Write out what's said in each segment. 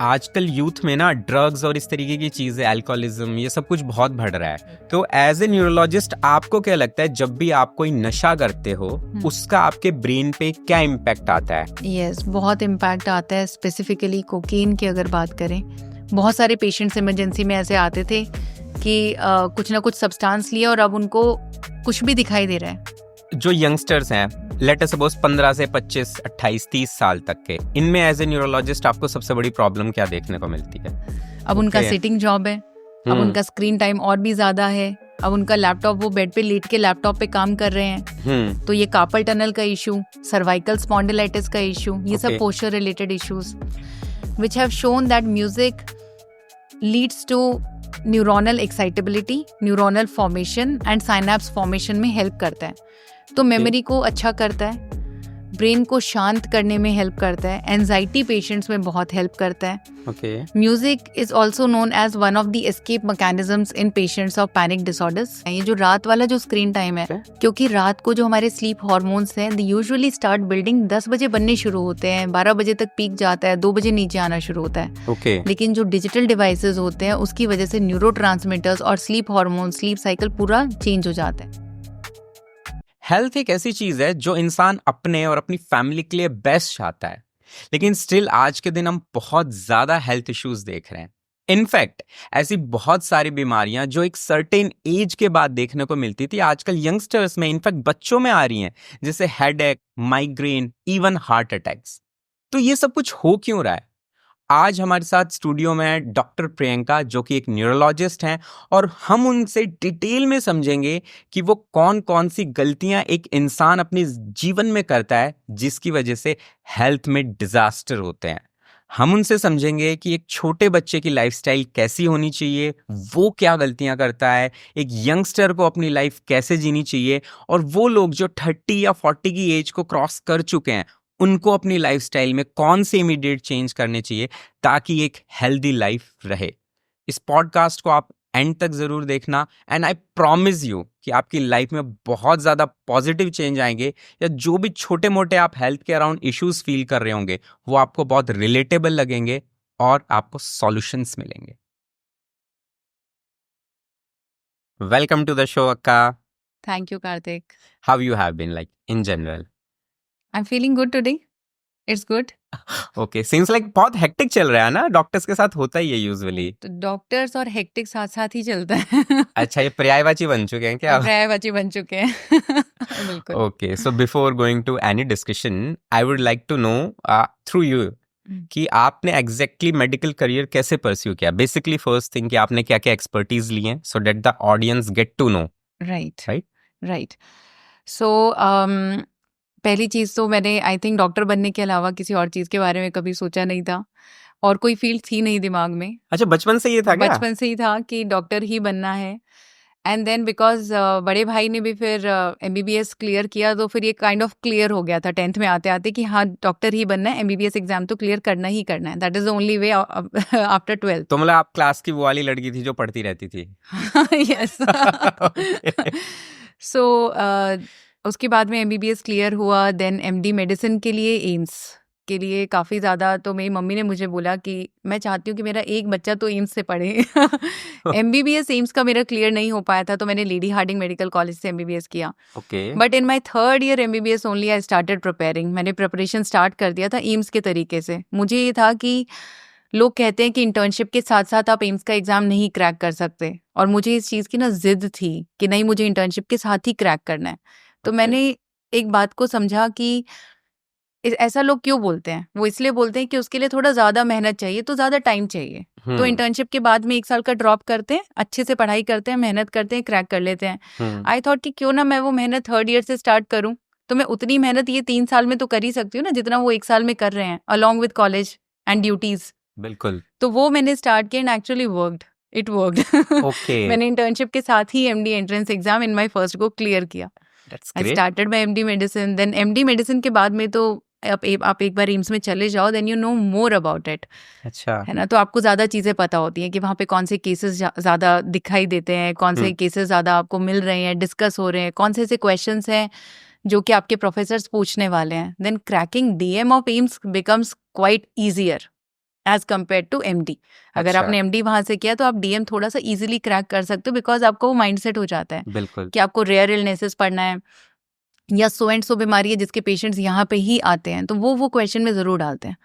आजकल यूथ में ना ड्रग्स और इस तरीके की चीजें, अल्कोहलिज्म, ये सब कुछ बहुत बढ़ रहा है। तो एज ए न्यूरोलॉजिस्ट आपको क्या लगता है, जब भी आप कोई नशा करते हो उसका आपके ब्रेन पे क्या इम्पैक्ट आता है? यस, बहुत इम्पैक्ट आता है। स्पेसिफिकली कोकीन की अगर बात करें, बहुत सारे पेशेंट्स इमरजेंसी में ऐसे आते थे कि कुछ ना कुछ सब्सटेंस लिया और अब उनको कुछ भी दिखाई दे रहा है। जो यंगस्टर्स हैं, लेट अस सपोज 15 से 25, 28, 30 साल तक के, इनमें एज ए न्यूरोलॉजिस्ट आपको सबसे बड़ी प्रॉब्लम क्या देखने को मिलती है? अब उनका सिटिंग जॉब है, अब उनका स्क्रीन टाइम और भी ज्यादा है, अब उनका लैपटॉप, वो बेड पे लेट के लैपटॉप पे काम कर रहे हैं, तो ये कार्पल टनल का इशू, सर्वाइकल स्पॉन्डिलाइटिस का इशू, ये सब posture related issues which have shown that music leads to neuronal excitability, neuronal formation and synapse formation में हेल्प करता है। तो मेमोरी को अच्छा करता है, ब्रेन को शांत करने में हेल्प करता है, एंजाइटी पेशेंट्स में बहुत हेल्प करता है। Music is also known as one of the escape mechanisms in patients of panic disorders. ये जो रात वाला जो स्क्रीन टाइम है, क्योंकि रात को जो हमारे स्लीप हार्मोन्स हैं, दे यूजुअली स्टार्ट बिल्डिंग 10 बजे बनने शुरू होते हैं, 12 बजे तक पीक जाता है, 2 बजे नीचे आना शुरू होता है। लेकिन जो डिजिटल डिवाइसेस होते हैं उसकी वजह से न्यूरोट्रांसमीटर्स और स्लीप हार्मोन, स्लीप साइकिल पूरा चेंज हो जाता है। हेल्थ एक ऐसी चीज है जो इंसान अपने और अपनी फैमिली के लिए बेस्ट चाहता है, लेकिन स्टिल आज के दिन हम बहुत ज्यादा हेल्थ इश्यूज देख रहे हैं। इनफैक्ट ऐसी बहुत सारी बीमारियां जो एक सर्टेन एज के बाद देखने को मिलती थी, आजकल यंगस्टर्स में, इनफैक्ट बच्चों में आ रही हैं, जैसे headache, migraine, even heart attacks. तो ये सब कुछ हो क्यों रहा है? आज हमारे साथ स्टूडियो में है डॉक्टर प्रियंका, जो कि एक न्यूरोलॉजिस्ट हैं, और हम उनसे डिटेल में समझेंगे कि वो कौन कौन सी गलतियां एक इंसान अपने जीवन में करता है जिसकी वजह से हेल्थ में डिजास्टर होते हैं। हम उनसे समझेंगे कि एक छोटे बच्चे की लाइफस्टाइल कैसी होनी चाहिए, वो क्या गलतियां करता है, एक यंगस्टर को अपनी लाइफ कैसे जीनी चाहिए, और वो लोग जो 30 या 40 की एज को क्रॉस कर चुके हैं उनको अपनी लाइफस्टाइल में कौन से इमीडिएट चेंज करने चाहिए ताकि एक हेल्दी लाइफ रहे। इस पॉडकास्ट को आप एंड तक जरूर देखना, एंड आई प्रॉमिस यू कि आपकी लाइफ में बहुत ज्यादा पॉजिटिव चेंज आएंगे, या जो भी छोटे मोटे आप हेल्थ के अराउंड इश्यूज फील कर रहे होंगे वो आपको बहुत रिलेटेबल लगेंगे और आपको सॉल्यूशंस मिलेंगे। Welcome to the show Akka. Thank you Karthik. How you have been, like in general? I'm feeling good today. It's good. Okay, seems like बहुत हेक्टिक चल रहा है ना, डॉक्टर्स के साथ होता ही है यूजुअली। तो डॉक्टर्स और हेक्टिक साथ साथ ही चलता है। अच्छा, ये पर्यायवाची बन चुके हैं क्या? पर्यायवाची बन चुके हैं। बिल्कुल। Okay, so before going to any discussion, I would like to know through you कि आपने एग्जैक्टली मेडिकल करियर कैसे परस्यू किया। बेसिकली फर्स्ट थिंग कि आपने क्या क्या एक्सपर्टीज ली हैं, so that the audience get to know. Right. So पहली चीज़ तो मैंने आई थिंक डॉक्टर बनने के अलावा किसी और चीज़ के बारे में कभी सोचा नहीं था, और कोई फील्ड थी नहीं दिमाग में। अच्छा, बचपन से ये था क्या? बचपन से ही था कि डॉक्टर ही बनना है। एंड देन बिकॉज बड़े भाई ने भी फिर MBBS क्लियर किया, तो फिर ये काइंड ऑफ क्लियर हो गया था 10th में आते आते कि हाँ डॉक्टर ही बनना है, MBBS एग्जाम तो क्लियर करना ही करना है। That is the only way after 12th। तो मतलब आप क्लास की वो वाली लड़की थी जो पढ़ती रहती थी? यस। सो उसके बाद में MBBS क्लियर हुआ, देन MD मेडिसिन के लिए एम्स के लिए काफ़ी ज़्यादा, तो मेरी मम्मी ने मुझे बोला कि मैं चाहती हूँ कि मेरा एक बच्चा तो एम्स से पढ़े। MBBS एम्स का मेरा क्लियर नहीं हो पाया था, तो मैंने लेडी हार्डिंग मेडिकल कॉलेज से MBBS किया। But in my 3rd year MBBS only I started preparing. मैंने प्रिपरेशन स्टार्ट कर दिया था एम्स के तरीके से। मुझे ये था कि लोग कहते हैं कि इंटर्नशिप के साथ साथ आप एम्स का एग्जाम नहीं क्रैक कर सकते, और मुझे इस चीज़ की ना जिद थी कि नहीं, मुझे इंटर्नशिप के साथ ही क्रैक करना है। तो मैंने एक बात को समझा कि ऐसा लोग क्यों बोलते हैं। वो इसलिए बोलते हैं कि उसके लिए थोड़ा ज़्यादा मेहनत चाहिए, तो ज़्यादा टाइम चाहिए। तो इंटर्नशिप के बाद में 1 साल का ड्रॉप करते हैं, अच्छे से पढ़ाई करते हैं, मेहनत करते हैं, क्रैक कर लेते हैं। आई थॉट कि क्यों ना मैं वो मेहनत 3rd ईयर से स्टार्ट करूँ, तो मैं उतनी मेहनत ये 3 साल में तो कर ही सकती हूँ ना, जितना वो 1 साल में कर रहे हैं, along with college and duties. बिल्कुल। तो वो मैंने स्टार्ट किया and actually worked, it worked. मैंने इंटर्नशिप के साथ ही MD entrance exam in my first को क्लियर किया। I started my MD medicine. Then MD medicine के बाद में तो आप एक बार एम्स में चले जाओ, then you know more about it. अच्छा, है ना, तो आपको ज़्यादा चीज़ें पता होती हैं कि वहाँ पे कौन से केसेस ज़्यादा दिखाई देते हैं, कौन से केसेस ज़्यादा आपको मिल रहे हैं, डिस्कस हो रहे हैं, कौन से ऐसे क्वेश्चंस हैं जो कि आपके प्रोफेसर्स पूछने वाले हैं। Then cracking DM of AIIMS becomes quite easier as compare to MD। अगर अच्छा। आपने MD वहां से किया तो आप DM थोड़ा सा इजीली क्रैक कर सकते हो, बिकॉज आपको वो माइंडसेट हो जाता है बिल्कुल। कि आपको रेयर इलनेसेस पढ़ना है या सो एंड सो बीमारी है जिसके पेशेंट्स यहाँ पे ही आते हैं, तो वो क्वेश्चन में जरूर डालते हैं,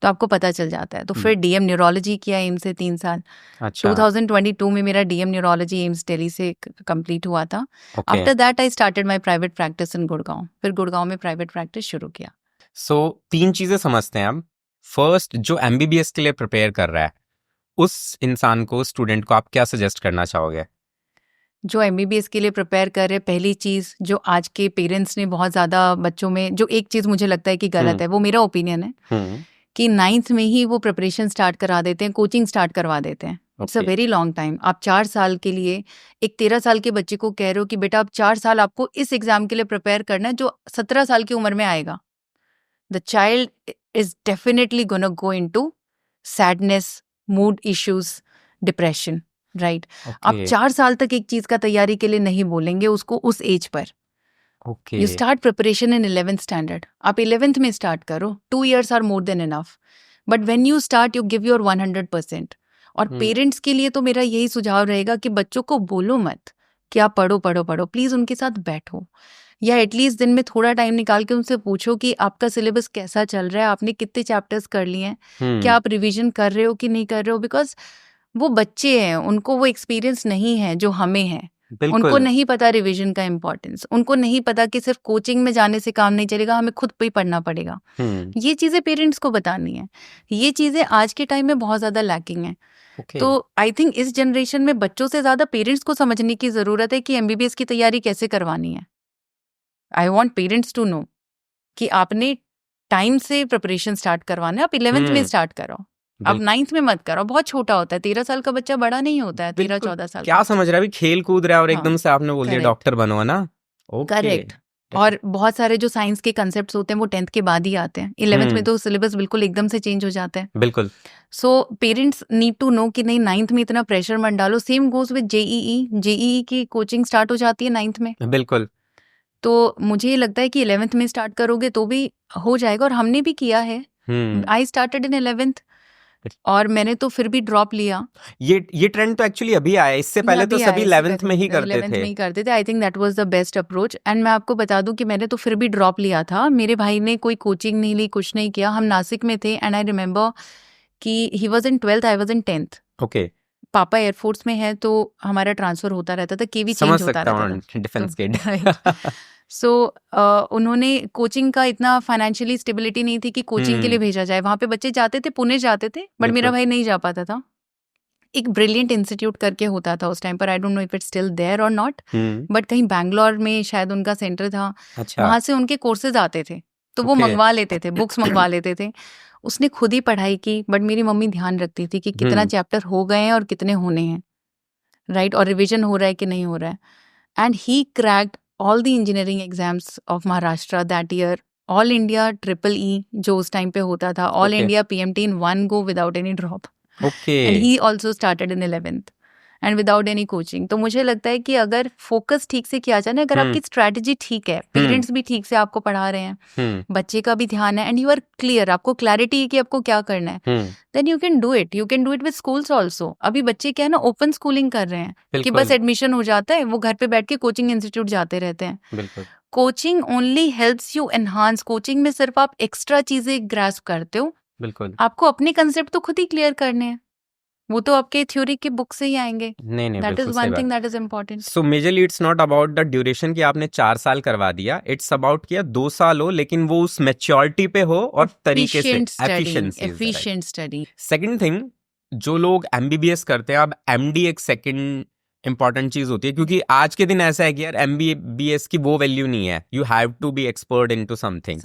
तो आपको पता चल जाता है। तो फिर DM न्यूरोलॉजी किया एम्स से 3 साल। अच्छा। 2022 में मेरा DM न्यूरोलॉजी एम्स दिल्ली से कंप्लीट हुआ था। Okay. After that I started my private practice in Gurgaon. फिर गुड़गांव में प्राइवेट प्रैक्टिस शुरू किया। सो 3 चीजें समझते हैं हम। फर्स्ट, जो MBBS के लिए प्रिपेयर कर रहा है उस इंसान को, स्टूडेंट को आप क्या सजेस्ट करना चाहोगे? जो MBBS के लिए प्रिपेयर कर रहे, पहली चीज जो आज के पेरेंट्स ने बहुत ज्यादा बच्चों में, जो एक चीज मुझे लगता है कि गलत है, वो मेरा ओपिनियन है कि 9th में ही वो प्रिपरेशन स्टार्ट करा देते हैं, कोचिंग स्टार्ट करवा देते हैं। It's a very long time. आप 4 साल के लिए एक 13 साल के बच्चे को कह रहे हो कि बेटा आप 4 साल आपको इस एग्जाम के लिए प्रिपेयर करना है जो 17 साल की उम्र में आएगा। The child is definitely gonna go into sadness, mood issues, depression, right. आप 4 साल तक एक चीज का तैयारी के लिए नहीं बोलेंगे उसको उस एज पर। Okay. You start preparation in 11th standard. आप 11th में स्टार्ट करो, 2 years are more than enough, but when you start you give your 100%। और पेरेंट्स के लिए तो मेरा यही सुझाव रहेगा कि बच्चों को बोलो मत कि आप पढ़ो पढ़ो पढ़ो, प्लीज उनके साथ बैठो, या एटलीस्ट दिन में थोड़ा टाइम निकाल के उनसे पूछो कि आपका सिलेबस कैसा चल रहा है, आपने कितने चैप्टर्स कर लिए हैं, क्या आप रिवीजन कर रहे हो कि नहीं कर रहे हो। बिकॉज वो बच्चे हैं, उनको वो एक्सपीरियंस नहीं है जो हमें है। उनको नहीं पता रिवीजन का इम्पोर्टेंस, उनको नहीं पता कि सिर्फ कोचिंग में जाने से काम नहीं चलेगा, हमें खुद पे ही पढ़ना पड़ेगा। ये चीजें पेरेंट्स को बतानी है। ये चीजें आज के टाइम में बहुत ज्यादा लैकिंग है। तो आई थिंक इस जनरेशन में बच्चों से ज्यादा पेरेंट्स को समझने की जरूरत है कि MBBS की तैयारी कैसे करवानी है। I want parents to know कि आपने टाइम से प्रिपरेशन स्टार्ट करवाना है। आप 11th में स्टार्ट करो, अब 9th में मत करो। बहुत छोटा होता है, 13 साल का बच्चा बड़ा नहीं होता है, 13-14 साल क्या समझ रहा है, खेल कूद रहा है और एकदम से आपने बोल दिया correct. डॉक्टर बनो, है ना? करेक्ट। और बहुत सारे जो साइंस के कंसेप्ट्स होते हैं वो 10th के बाद ही आते हैं। 11th में तो सिलेबस बिल्कुल एकदम से चेंज हो जाता है। बिल्कुल। So parents need to know कि नहीं, 9th में इतना प्रेशर मत डालो। सेम गोज विद JEE की कोचिंग स्टार्ट हो जाती है 9th में। बिल्कुल। तो मुझे लगता है कि 11th में स्टार्ट करोगे तो भी हो जाएगा, और हमने भी किया है। आई स्टार्टेड इन 11th और मैंने तो फिर भी ड्रॉप लिया। ये ट्रेंड तो एक्चुअली अभी आया, इससे पहले तो सभी 11th में ही करते थे। I think that was the best approach. And मैं आपको बता दूं कि मैंने तो फिर भी ड्रॉप लिया था। मेरे भाई ने कोई कोचिंग नहीं ली, कुछ नहीं किया। हम नासिक में थे एंड आई रिमेम्बर कि he was in 12th, I was in 10th। Okay. पापा एयरफोर्स में है तो हमारा ट्रांसफर होता रहता था, केवी चेंज होता रहता था, डिफेंस के। सो उन्होंने कोचिंग का इतना फाइनेंशियली स्टेबिलिटी नहीं थी कि कोचिंग के लिए भेजा जाए। वहां पे बच्चे जाते थे, पुणे जाते थे, बट मेरा भाई नहीं जा पाता था। एक ब्रिलियंट इंस्टीट्यूट करके होता था उस टाइम पर, I don't know if it's still there or not, but कहीं बैंगलोर में शायद उनका सेंटर था। वहां से उनके कोर्सेज आते थे तो वो मंगवा लेते थे, बुक्स मंगवा लेते थे। उसने खुद ही पढ़ाई की, बट मेरी मम्मी ध्यान रखती थी कि कितना चैप्टर हो गए हैं और कितने होने हैं, राइट, और रिविजन हो रहा है कि नहीं हो रहा है। And he cracked all the engineering exams of Maharashtra that year, all India EEE जो उस टाइम पे होता था, all India PMT in one go without any drop. And he also started in 11th and without any coaching. तो मुझे लगता है कि अगर फोकस ठीक से किया जाए ना, अगर आपकी स्ट्रैटेजी ठीक है, पेरेंट्स भी ठीक से आपको पढ़ा रहे हैं, बच्चे का भी ध्यान है, एंड यू आर क्लियर, आपको क्लैरिटी है कि आपको क्या करना है, then you can do it. You can do it with schools also. अभी बच्चे क्या है ना, ओपन स्कूलिंग कर रहे हैं कि बस एडमिशन हो जाता है, वो घर पे बैठ के कोचिंग इंस्टीट्यूट जाते रहते हैं। Coaching only helps you enhance. Coaching में सिर्फ आप एक्स्ट्रा चीजें ग्रास्प करते हो, बिल्कुल। आपको आपको अपने कंसेप्ट तो खुद ही क्लियर करने हैं, वो तो आपके थ्योरी की बुक से ही आएंगे। नहीं, that is one thing that is important. So majorly it's not about the duration कि आपने 4 साल करवा दिया, इट्स अबाउट किया 2 साल हो, लेकिन वो उस मैच्योरिटी पे हो और तरीके से एफिशिएंट स्टडी। सेकंड थिंग, जो लोग MBBS करते हैं, अब MD एक सेकंड इंपॉर्टेंट चीज होती है, क्योंकि आज के दिन ऐसा है कि यार MBBS की वो वैल्यू नहीं है, you have to be expert into something.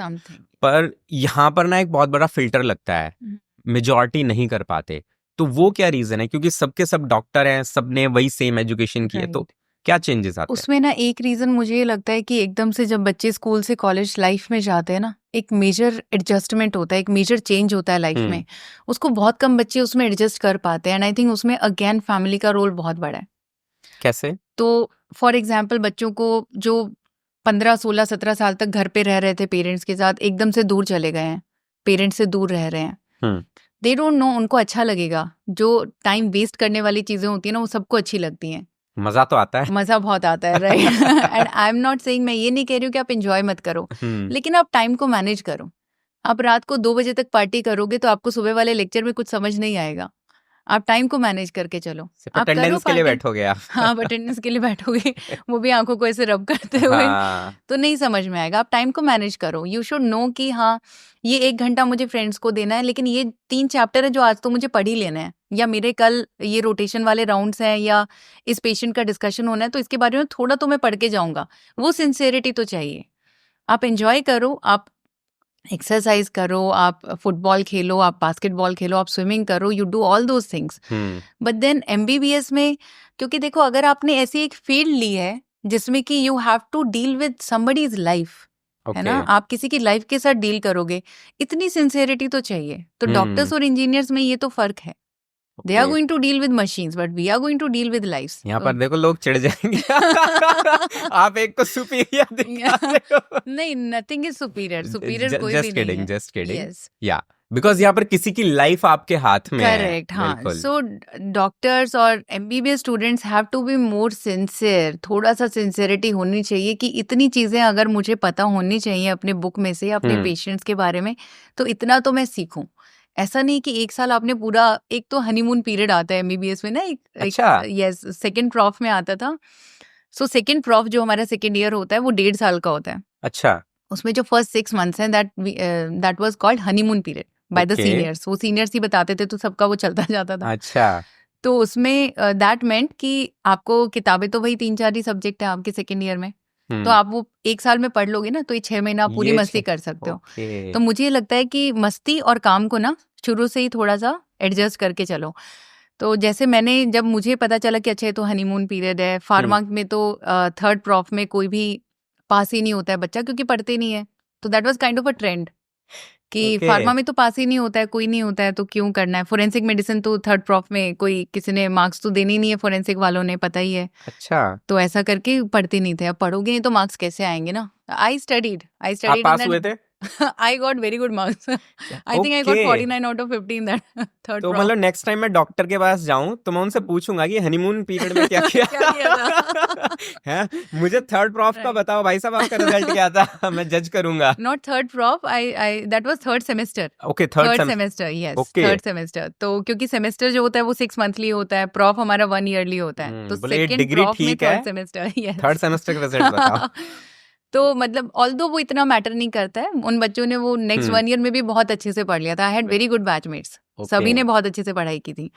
पर यहाँ पर ना एक बहुत बड़ा फिल्टर लगता है, मेजॉरिटी नहीं कर पाते। तो वो क्या रीजन है? क्योंकि सबके सब डॉक्टर हैं, सबने वही सेम एजुकेशन की है, तो क्या चेंजेस आते हैं उसमें? ना एक रीजन मुझे ये लगता है कि एकदम से जब बच्चे स्कूल से कॉलेज लाइफ में जाते हैं ना, एक मेजर एडजस्टमेंट होता है, एक मेजर चेंज होता है लाइफ में। उसको बहुत कम बच्चे उसमें एडजस्ट कर पाते हैं, एंड आई थिंक उसमें अगेन फैमिली का रोल बहुत बड़ा है। कैसे? तो फॉर एग्जाम्पल, बच्चों को जो 15, 16, 17 साल तक घर पे रह रहे थे पेरेंट्स के साथ, एकदम से दूर चले गए हैं, पेरेंट्स से दूर रह रहे हैं, दे डोंट नो, उनको अच्छा लगेगा। जो टाइम वेस्ट करने वाली चीजें होती है ना, वो सबको अच्छी लगती हैं। मजा तो आता है। मजा बहुत आता है, right. And I am not saying, मैं ये नहीं कह रही हूँ कि आप एंजॉय मत करो, लेकिन आप टाइम को मैनेज करो। आप रात को 2 बजे तक पार्टी करोगे तो आपको सुबह वाले लेक्चर में कुछ समझ नहीं आएगा। आप टाइम को मैनेज करके चलो, सिर्फ आप करो अटेंडेंस के लिए पार्टी। बैठोगे आप। हाँ, अटेंडेंस के लिए बैठोगे, वो भी आंखों को ऐसे रब करते हुए, हाँ, तो नहीं समझ में आएगा। आप टाइम को मैनेज करो। यू शुड नो कि हाँ, ये 1 घंटा मुझे फ्रेंड्स को देना है, लेकिन ये 3 चैप्टर है जो आज तो मुझे पढ़ ही लेना है, या मेरे कल ये रोटेशन वाले राउंड्स हैं, या इस पेशेंट का डिस्कशन होना है, तो इसके बारे में थोड़ा तो मैं पढ़ के जाऊंगा। वो सिंसेरिटी तो चाहिए। आप एंजॉय करो, आप एक्सरसाइज करो, आप फुटबॉल खेलो, आप बास्केटबॉल खेलो, आप स्विमिंग करो, you do all those things. But then MBBS में, क्योंकि देखो, अगर आपने ऐसी एक फील्ड ली है जिसमें कि you have to deal with somebody's life, है ना, आप किसी की लाइफ के साथ डील करोगे, इतनी सिंसेरिटी तो चाहिए। तो डॉक्टर्स और इंजीनियर्स में ये तो फर्क है। They are going to deal with machines, but we are going to deal with lives. यहाँ पर देखो लोग चिढ़ जाएंगे। आप एक को सुपीरियर दिखा रहे हो। नहीं, nothing is superior. Superior कोई भी नहीं है। Just kidding. Yes. Yeah. Because यहाँ पर किसी की लाइफ आपके हाथ में है। करेक्ट, हाँ। सो डॉक्टर्स और MBBS students have to be more sincere. थोड़ा सा सिंसियरिटी होनी चाहिए कि इतनी चीजें अगर मुझे पता होनी चाहिए अपने बुक में से, अपने पेशेंट्स के बारे में, तो इतना तो मैं सीखूं। ऐसा नहीं कि 1 साल आपने पूरा, एक तो हनीमून पीरियड आता है एमबीबीएस में ना, यस, सेकेंड प्रॉफ में आता था। सो सेकेंड प्रॉफ जो हमारा सेकेंड ईयर होता है वो 1.5 साल का होता है। अच्छा। उसमें जो फर्स्ट 6 मंथ्स हैं, that was called honeymoon period by the seniors. वो सीनियर्स ही बताते थे, तो सबका वो चलता जाता था। अच्छा। तो उसमें दैट मेंट कि आपको किताबें तो वही 3-4 ही सब्जेक्ट है आपके सेकेंड ईयर में, तो आप वो 1 साल में पढ़ लोगे ना, तो ये 6 महीना पूरी मस्ती कर सकते हो। तो मुझे लगता है कि मस्ती और काम को ना शुरू से ही थोड़ा सा एडजस्ट करके चलो। तो जैसे मैंने, जब मुझे पता चला कि अच्छा, तो हनीमून पीरियड है, फार्मा में तो 3rd प्रॉफ में कोई भी पास ही नहीं होता है बच्चा, क्योंकि पढ़ते नहीं है। तो that was kind of a trend कि फार्मा में तो पास ही नहीं होता है, कोई नहीं होता है, तो क्यों करना है। फोरेंसिक मेडिसिन तो 3rd प्रॉफ में कोई किसी ने मार्क्स तो देने ही नहीं है, फोरेंसिक वालों ने, पता ही है। अच्छा। तो ऐसा करके पढ़ते नहीं थे। अब पढ़ोगे नहीं तो मार्क्स कैसे आएंगे ना। आई स्टडीड आप पास हुए थे? I got very good marks. I think I got 49 out of 50 in that third तो prof. मतलब नेक्स्ट टाइम मैं डॉक्टर के पास जाऊं तो मैं उनसे पूछूंगा कि हनीमून पीरियड में क्या किया क्या किया था? है, मुझे 3rd प्रॉफ का बताओ भाई साहब, आपका रिजल्ट क्या था, मैं जज करूंगा। Not 3rd prof, that was 3rd semester. Okay, third semester, yes, third semester. तो क्योंकि सेमेस्टर जो होता है वो 6 मंथली होता है, प्रॉफ हमारा 1 ईयरली होता है। तो सेकंड प्रॉफ में 3rd semester, yes, 3rd semester का रिजल्ट बताओ। तो मतलब ऑल्दो वो इतना मैटर नहीं करता है, उन बच्चों ने वो नेक्स्ट 1 ईयर में भी बहुत अच्छे से पढ़ लिया था। I had very good batchmates, सभी ने बहुत अच्छे से पढ़ाई की थी।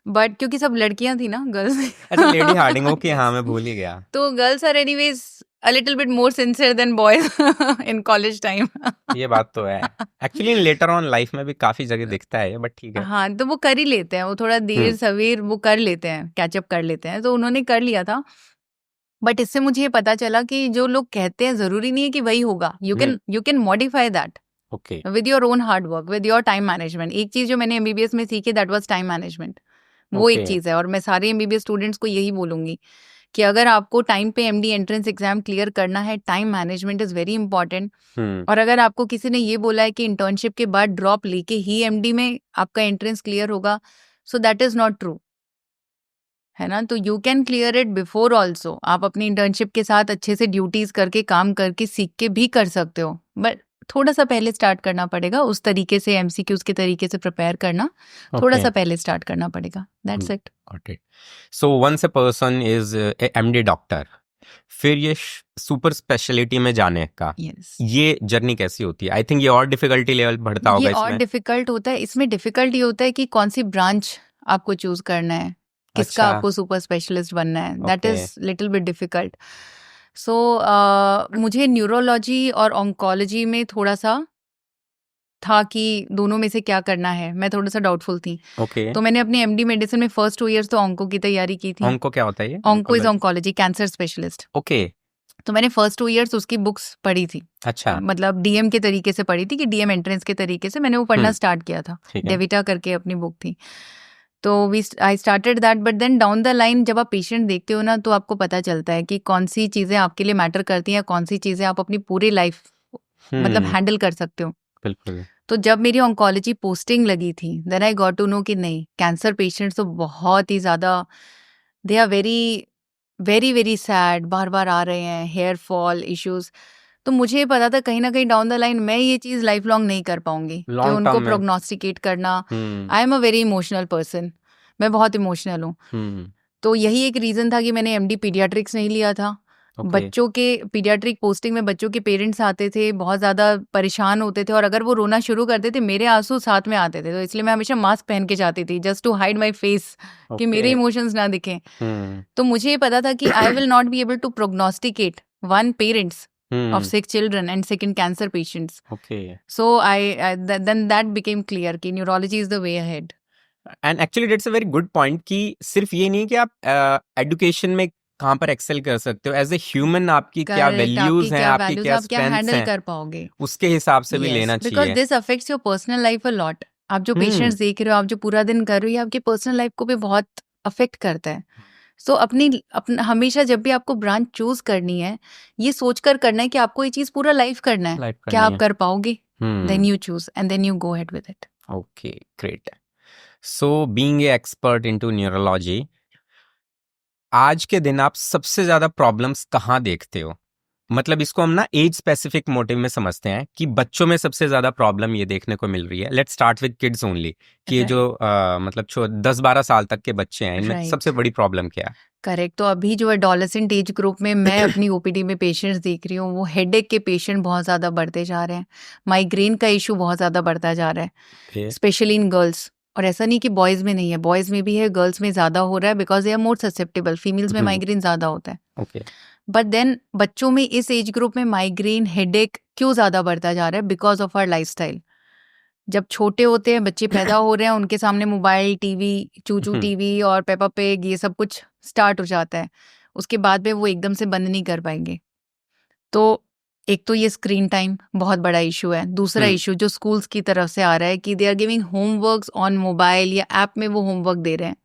बट क्योंकि सब लड़कियां थी ना, गर्ल्स। अच्छा, लेडी हार्डिंग, ओके, हाँ मैं भूल ही गया। तो girls are anyways a little bit more sincere than boys in college time. ये बात तो है। एक्चुअली लेटर ऑन लाइफ में भी काफी जगह दिखता है, बट ठीक है। हाँ, तो वो कर ही लेते हैं, वो थोड़ा देर सवेर वो कर लेते हैं, कैचअप कर लेते हैं। तो उन्होंने कर लिया था। बट इससे मुझे ये पता चला कि जो लोग कहते हैं जरूरी नहीं है कि वही होगा। You can modify that with your own hard work, with your time management. एक चीज जो मैंने एमबीबीएस में सीखी, दैट वाज टाइम मैनेजमेंट। वो एक चीज है, और मैं सारे एमबीबीएस स्टूडेंट्स को यही बोलूंगी कि अगर आपको टाइम पे एमडी एंट्रेंस एग्जाम क्लियर करना है, time management is very important. और अगर आपको किसी ने ये बोला है कि इंटर्नशिप के बाद ड्रॉप लेके ही एमडी में आपका एंट्रेंस क्लियर होगा, so that is not true, है ना। तो you can clear it before also. आप अपनी इंटर्नशिप के साथ अच्छे से ड्यूटीज करके, काम करके, सीख के भी कर सकते हो, बट थोड़ा सा पहले स्टार्ट करना पड़ेगा। उस तरीके से एमसीक्यूज के तरीके से प्रिपेयर करना, थोड़ा सा पहले स्टार्ट करना पड़ेगा। That's it. Got it. So once a person is MD doctor, फिर ये सुपर स्पेशलिटी में जाने का ये जर्नी कैसी होती है? आई थिंक ये और डिफिकल्टी लेवल बढ़ता होगा इसमें। और डिफिकल्ट होता है इसमें। डिफिकल्ट ये होता है कि कौन सी ब्रांच आपको चूज करना है, किसका आपको सुपर स्पेशलिस्ट बनना है। That is little bit difficult. So मुझे न्यूरोलॉजी और ऑन्कोलॉजी में थोड़ा सा था कि दोनों में से क्या करना है, मैं थोड़ा सा डाउटफुल थी। तो मैंने अपनी एमडी मेडिसिन में फर्स्ट 2 इयर्स तो ऑन्को की तैयारी की थी। ऑन्को क्या होता है? Onco is oncology, cancer specialist. Okay. तो मैंने फर्स्ट 2 इयर्स उसकी बुक्स पढ़ी थी। अच्छा। मतलब डीएम के तरीके से पढ़ी थी, कि डीएम एंट्रेंस के तरीके से मैंने वो पढ़ना स्टार्ट किया था। डेविटा करके अपनी बुक थी। तो I started that, but then down the line जब आप पेशेंट देखते हो ना, तो आपको पता चलता है कि कौन सी चीजें आपके लिए मैटर करती हैं, कौन सी चीजें आप अपनी पूरी लाइफ मतलब हैंडल कर सकते हो। बिल्कुल। तो जब मेरी ऑन्कोलॉजी पोस्टिंग लगी थी then I got to know कि नहीं, कैंसर पेशेंट्स तो बहुत ही ज़्यादा, they are very very very sad, बार बार आ रहे हैं, हेयर फॉल इश्यूज। तो मुझे पता था कहीं ना कहीं डाउन द लाइन मैं ये चीज़ लाइफ लॉन्ग नहीं कर पाऊंगी कि लॉन्ग उनको टर्म में। प्रोग्नोस्टिकेट करना। आई am a very emotional person, मैं बहुत इमोशनल हूँ। तो यही एक रीज़न था कि मैंने एमडी पीडियाट्रिक्स नहीं लिया था। बच्चों के पीडियाट्रिक पोस्टिंग में बच्चों के पेरेंट्स आते थे, बहुत ज़्यादा परेशान होते थे, और अगर वो रोना शुरू करते थे मेरे आंसू साथ में आते थे, तो इसलिए मैं हमेशा मास्क पहन के जाती थी just to hide my face, कि मेरे इमोशंस ना दिखें। तो मुझे ये पता था कि I will not be able to prognosticate one parents of sick children and second cancer patients. Okay. So then that became clear कि neurology is the way ahead. And actually that's a very good point कि सिर्फ ये नहीं कि आप education में कहाँ पर एक्सेल कर सकते हो, एज ए ह्यूमन आपकी क्या वैल्यूज हैं, आपकी क्या स्ट्रेंथ्स हैं, कर पाओगे उसके हिसाब से भी लेना चाहिए। Because this affects your personal life a lot. आप जो पेशेंट्स देख रहे हो, आप जो पूरा दिन कर रहे हो, ये आपकी पर्सनल लाइफ को भी बहुत अफेक्ट करता है। सो हमेशा जब भी आपको ब्रांच चूज करनी है, ये सोचकर करना है कि आपको ये चीज पूरा लाइफ करना है, क्या आप कर पाओगे, then you choose and then you go ahead with it. Okay, great. So being a expert into neurology, आज के दिन आप सबसे ज्यादा प्रॉब्लम्स कहाँ देखते हो? मतलब इसको हम ना एज स्पेसिफिक मोटिव में समझते हैं कि बच्चों में सबसे ज्यादा प्रॉब्लम ये देखने को मिल रही है। Let's start with kids only, कि ये जो मतलब 10-12 साल तक के बच्चे हैं, इनमें सबसे बड़ी प्रॉब्लम क्या है? करेक्ट। तो अभी जो एडोलेसेंट एज ग्रुप में मैं अपनी ओपीडी में पेशेंट्स देख रही हूँ, वो हेडेक के पेशेंट बहुत ज़्यादा बढ़ते जा रहे हैं, माइग्रेन का इशू बहुत ज़्यादा बढ़ता जा रहा है, स्पेशली इन गर्ल्स। और ऐसा नहीं कि बॉयज़ में नहीं है, बॉयज़ में भी है, गर्ल्स में ज़्यादा हो रहा है, because they are more susceptible. Females में माइग्रेन ज़्यादा होता है। ओके। बट देन बच्चों में इस एज ग्रुप में माइग्रेन हेडेक क्यों ज़्यादा बढ़ता जा रहा है? Because of our lifestyle. जब छोटे होते हैं, बच्चे पैदा हो रहे हैं, उनके सामने मोबाइल, टीवी, चूचू टीवी और पेपा पिग, ये सब कुछ स्टार्ट हो जाता है। उसके बाद में वो एकदम से बंद नहीं कर पाएंगे। तो एक तो ये स्क्रीन टाइम बहुत बड़ा इशू है। दूसरा इशू जो स्कूल्स की तरफ से आ रहा है कि they are giving homeworks on mobile या ऐप में वो होमवर्क दे रहे हैं।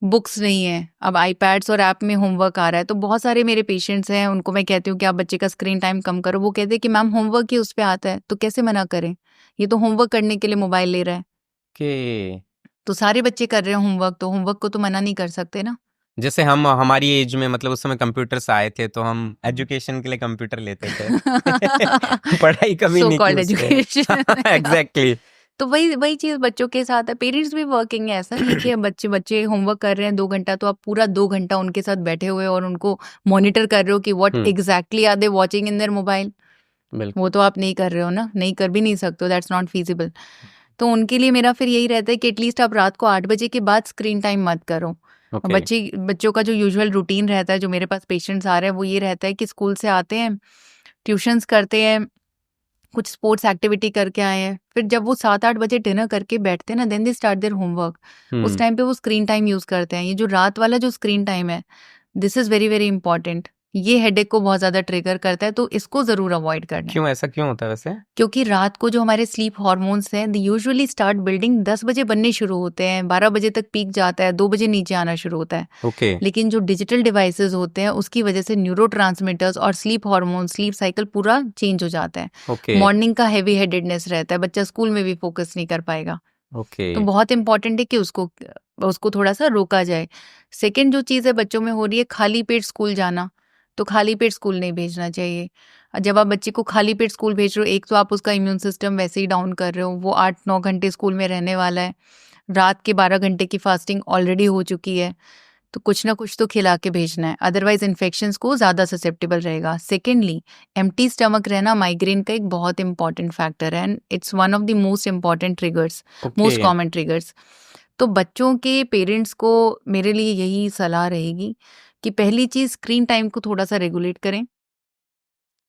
बुक्स नहीं है, अब आईपैड्स और ऐप में होमवर्क आ रहा है। तो बहुत सारे मेरे पेशेंट्स हैं, उनको मैं कहती हूँ कि आप बच्चे का स्क्रीन टाइम कम करो। वो कहते हैं कि मैम होमवर्क ही उस पे आता है, तो कैसे मना करें, ये तो होमवर्क करने के लिए मोबाइल ले रहा है। तो सारे बच्चे कर रहे हैं होमवर्क, तो होमवर्क को तो मना नहीं कर सकते ना। जैसे हमारी एज में, मतलब उस समय कंप्यूटर्स आए थे, तो हम एजुकेशन के लिए कंप्यूटर लेते थे। पढ़ाई कभी नहीं की। एग्जैक्टली। तो वही चीज बच्चों के साथ है। पेरेंट्स भी वर्किंग है, ऐसा नहीं कि बच्चे होमवर्क कर रहे हैं 2 घंटा, तो आप पूरा 2 घंटा उनके साथ बैठे हुए और उनको मॉनिटर कर रहे हो कि what exactly are they watching in their mobile. वो तो आप नहीं कर रहे हो ना, नहीं कर भी नहीं सकते हो, दैट्स नॉट फीजिबल। तो उनके लिए मेरा फिर यही रहता है कि एटलीस्ट आप रात को 8 बजे के बाद स्क्रीन टाइम मत करो। बच्चों का जो यूजुअल रूटीन रहता है, जो मेरे पास पेशेंट्स आ रहे हैं, वो ये रहता है कि स्कूल से आते हैं, ट्यूशंस करते हैं, कुछ स्पोर्ट्स एक्टिविटी करके आए हैं, फिर जब वो 7-8 बजे डिनर करके बैठते हैं ना, then they start their homework. उस टाइम पे वो स्क्रीन टाइम यूज करते हैं। ये जो रात वाला जो स्क्रीन टाइम है, this is very very important. ये हेडेक को बहुत ज्यादा ट्रिगर करता है, तो इसको जरूर अवॉइड करना है। क्यों ऐसा क्यों होता है वैसे? क्योंकि रात को जो हमारे स्लीप हार्मोन्स हैं, दे यूजुअली स्टार्ट बिल्डिंग 10 बजे बनने शुरू होते हैं, 12 बजे तक पीक जाता है, 2 बजे नीचे आना शुरू होता है। लेकिन जो डिजिटल डिवाइसेस होते हैं, उसकी वजह से न्यूरोट्रांसमीटर्स और स्लीप हार्मोन, स्लीप साइकिल पूरा चेंज हो जाता है। मॉर्निंग का हैवी हेडेडनेस रहता है, बच्चा स्कूल में भी फोकस नहीं कर पाएगा। तो बहुत इंपॉर्टेंट है कि उसको थोड़ा सा रोका जाए। सेकेंड जो चीज़ है बच्चों में हो रही है, खाली पेट स्कूल जाना। तो खाली पेट स्कूल नहीं भेजना चाहिए। जब आप बच्चे को खाली पेट स्कूल भेज रहे हो, एक तो आप उसका इम्यून सिस्टम वैसे ही डाउन कर रहे हो, वो 8-9 घंटे स्कूल में रहने वाला है, रात के 12 घंटे की फास्टिंग ऑलरेडी हो चुकी है, तो कुछ ना कुछ तो खिला के भेजना है, अदरवाइज इन्फेक्शंस को ज़्यादा ससेप्टेबल रहेगा। सेकेंडली, एम्प्टी स्टमक रहना माइग्रेन का एक बहुत इंपॉर्टेंट फैक्टर है, and it's one of the most important triggers, most common triggers. तो बच्चों के पेरेंट्स को मेरे लिए यही सलाह रहेगी कि पहली चीज स्क्रीन टाइम को थोड़ा सा रेगुलेट करें।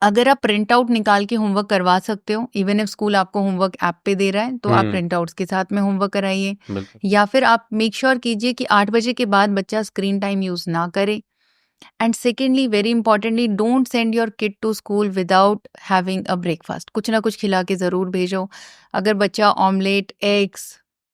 अगर आप प्रिंट आउट निकाल के होमवर्क करवा सकते हो, इवन इफ स्कूल आपको होमवर्क ऐप पे दे रहा है, तो आप प्रिंट आउट्स के साथ में होमवर्क कराइए। या फिर आप मेक श्योर कीजिए कि 8 बजे के बाद बच्चा स्क्रीन टाइम यूज ना करे। And secondly, very importantly, don't send your kid to school without having a breakfast. कुछ ना कुछ खिला के जरूर भेजो। अगर बच्चा ऑमलेट, एग्स,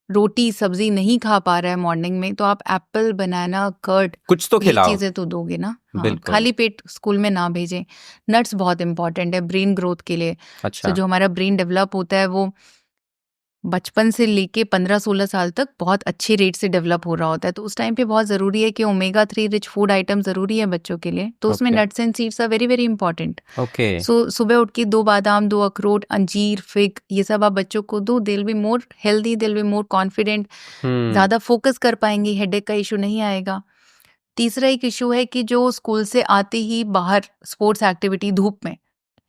रोटी सब्जी नहीं खा पा रहा है मॉर्निंग में, तो आप एप्पल, बनाना, कर्ड, कुछ तो ये खिलाओ। चीजें तो दोगे ना। हाँ, बिल्कुल। खाली पेट स्कूल में ना भेजें। नट्स बहुत इंपॉर्टेंट है ब्रेन ग्रोथ के लिए। अच्छा। जो हमारा ब्रेन डेवलप होता है वो बचपन से लेके 15-16 साल तक बहुत अच्छी रेट से डेवलप हो रहा होता है, तो उस टाइम पे बहुत ज़रूरी है कि ओमेगा 3 रिच फूड आइटम ज़रूरी है बच्चों के लिए, तो उसमें okay. Nuts and seeds are very very important. Okay. So सुबह उठ के 2 बादाम, 2 अखरोट, अंजीर, फिग, ये सब आप बच्चों को दो। They will be more healthy, they will be more confident, ज़्यादा फोकस कर पाएंगे, हेडेक का इशू नहीं आएगा। तीसरा एक इशू है कि जो स्कूल से आते ही बाहर स्पोर्ट्स एक्टिविटी धूप में,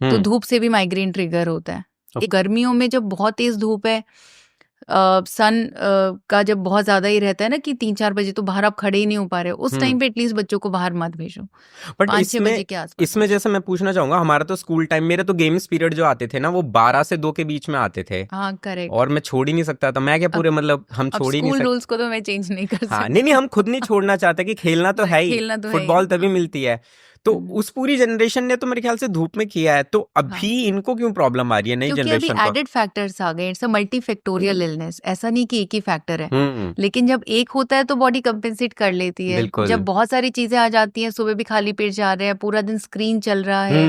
तो धूप से भी माइग्रेन ट्रिगर होता है। गर्मियों में जब बहुत तेज धूप है, सन का जब बहुत ज्यादा ही रहता है ना कि 3-4 बजे तो बाहर आप खड़े ही नहीं हो पा रहे हो, उस टाइम पे एटलीस्ट बच्चों को बाहर मत भेजो। बट 5-6 बजे के आसपास इसमें जैसे मैं पूछना चाहूंगा, हमारा तो स्कूल टाइम, मेरे तो गेम्स पीरियड जो आते थे ना वो 12 से 2 के बीच में आते थे। हाँ करेक्ट। और मैं छोड़ ही नहीं सकता था। मैं क्या पूरे मतलब हम अब छोड़ ही नहीं स्कूल सकते। रूल्स को तो मैं चेंज नहीं कर हाँ, सकती। नहीं हम खुद नहीं छोड़ना चाहते कि खेलना तो है ही, खेलना तो है ही। फुटबॉल तभी मिलती है। तो उस पूरी जनरेशन ने तो मेरे ख्याल से धूप में किया है, तो अभी इनको क्यों प्रॉब्लम आ रही है नई क्योंकि अभी जनरेशन को? एडेड फैक्टर्स आ गए, इट्स अ मल्टीफैक्टोरियल इलनेस, ऐसा नहीं कि एक ही फैक्टर है। हम्म। लेकिन जब एक होता है तो बॉडी कंपेंसेट कर लेती है। बिल्कुल। जब बहुत सारी चीजें आ जाती हैं, सुबह भी खाली पेट जा रहे हैं, पूरा दिन स्क्रीन चल रहा है,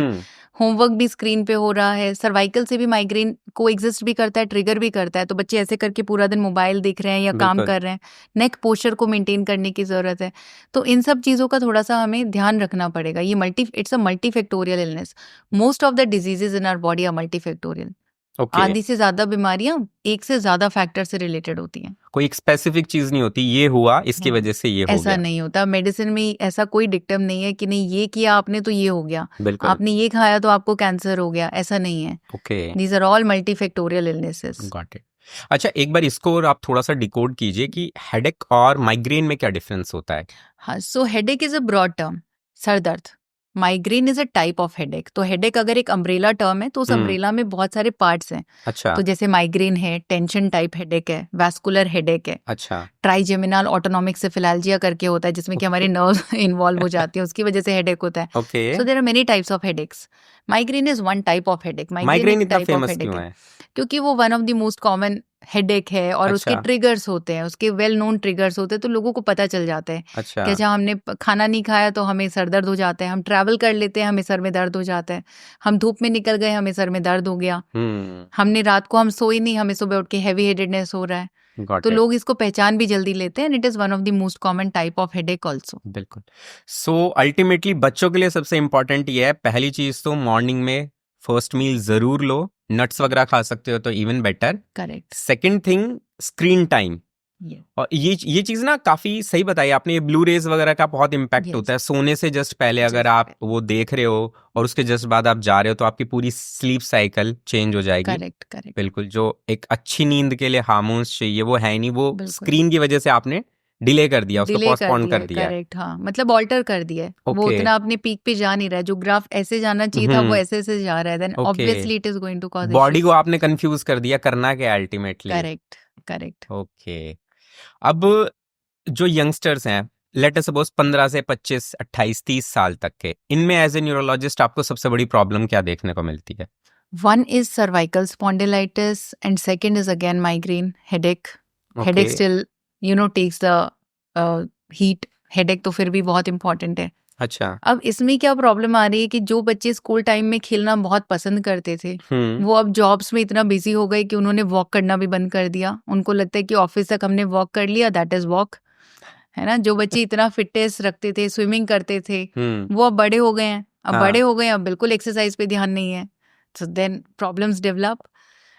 होमवर्क भी स्क्रीन पे हो रहा है, सर्वाइकल से भी माइग्रेन को एग्जिस्ट भी करता है, ट्रिगर भी करता है, तो बच्चे ऐसे करके पूरा दिन मोबाइल देख रहे हैं या काम बिल्कुल। कर रहे हैं, नेक पोस्चर को मेंटेन करने की जरूरत है। तो इन सब चीजों का थोड़ा सा हमें ध्यान रखना पड़ेगा। ये it's a multifactorial illness. Most of the diseases in our body are multifactorial. Okay. आधी से ज्यादा बीमारियां एक से ज्यादा फैक्टर से रिलेटेड होती हैं। कोई एक स्पेसिफिक चीज नहीं होती ये हुआ इसकी वजह से ये हो ऐसा गया। नहीं होता। मेडिसिन में ऐसा कोई डिक्टम नहीं है कि नहीं ये किया आपने तो ये हो गया, बिल्कुल। आपने ये खाया तो आपको कैंसर हो गया, ऐसा नहीं है। Okay. These are all multifactorial illnesses. Got it. अच्छा, एक बार इसको और आप थोड़ा सा डिकोड कीजिए कि हेडेक और माइग्रेन में क्या डिफरेंस होता है? हाँ, so headache is a broad term, सर दर्द। Migraine is a type of headache. तो हेडेक अगर एक अम्ब्रेला टर्म है तो उस अम्ब्रेला में बहुत सारे पार्ट्स हैं। अच्छा। तो जैसे माइग्रेन है, टेंशन टाइप हेडेक है, वैस्कुलर हेडेक है, अच्छा। ट्राइजेमिनल ऑटोनॉमिक सेफेलाल्जिया करके होता है जिसमें कि हमारे नर्व्स इन्वॉल्व हो जाते हैं, उसकी वजह से हेडेक होता है। Okay. So there are many types of headaches. Migraine is one type of headache. Migraine एक इतना टाइप ऑफ फेमस हेडेक क्यों है है? क्योंकि वो one of the most common headache है और उसके अच्छा। ट्रिगर्स होते हैं, उसके वेल नोन ट्रिगर्स होते हैं, तो लोगों को पता चल जाता है कि अच्छा। अच्छा हमने खाना नहीं खाया तो हमें सर दर्द हो जाता है, हम ट्रैवल कर लेते हैं हमें सर में दर्द हो जाता है, हम धूप में निकल गए हमें सर में दर्द हो गया, हमने रात को हम सोई नहीं हमें सुबह उठ के हैवी हेडेडनेस हो रहा है। Got तो it. लोग इसको पहचान भी जल्दी लेते हैं, and it is one of the most common type of headache also. बिल्कुल। सो अल्टीमेटली बच्चों के लिए सबसे इंपॉर्टेंट ये है, पहली चीज तो मॉर्निंग में फर्स्ट मील जरूर लो, नट्स वगैरह खा सकते हो तो even better. Correct. Second thing, screen time. और ये चीज ना काफी सही बताई आपने, ये ब्लू रेज वगैरह का बहुत इम्पैक्ट Yes. होता है। सोने से जस्ट पहले अगर आप वो देख रहे हो और उसके जस्ट बाद आप जा रहे हो तो आपकी पूरी स्लीप साइकिल चेंज हो जाएगी। करेक्ट। बिल्कुल। जो एक अच्छी नींद के लिए हार्मोन्स चाहिए वो है ही नहीं, वो बिल्कुल। स्क्रीन की वजह से आपने डिले कर दिया, उसको पोस्टपोन कर दिया। करेक्ट। हाँ, मतलब ऑल्टर कर दिया है। वो Okay. उतना अपने पीक पे जा नहीं रहा है, जो ग्राफ ऐसे जाना चाहिए था वो ऐसे ऐसे जा रहा है, then Okay. Obviously it is going to cause body को आपने कंफ्यूज कर दिया, करना क्या अल्टीमेटली। करेक्ट। ओके। अब जो यंगस्टर्स हैं, लेट अस सपोज 15 से 25, 28, 30 साल तक के, इनमें एज ए न्यूरोलॉजिस्ट आपको सबसे बड़ी प्रॉब्लम क्या देखने को मिलती है? One is cervical spondylitis and second is again migraine, headache. Headache still, takes the heat. Headache तो फिर भी बहुत important है। अच्छा। अब इसमें क्या प्रॉब्लम आ रही है कि जो बच्चे स्कूल टाइम में खेलना बहुत पसंद करते थे, वो अब जॉब्स में इतना बिजी हो गए कि उन्होंने वॉक करना भी बंद कर दिया। उनको लगता है कि ऑफिस तक हमने वॉक कर लिया, दैट इज वॉक, है ना। जो बच्चे इतना फिटनेस रखते थे, स्विमिंग करते थे, वो अब बड़े हो गए हैं। अब बिल्कुल एक्सरसाइज पे ध्यान नहीं है। So then problems develop.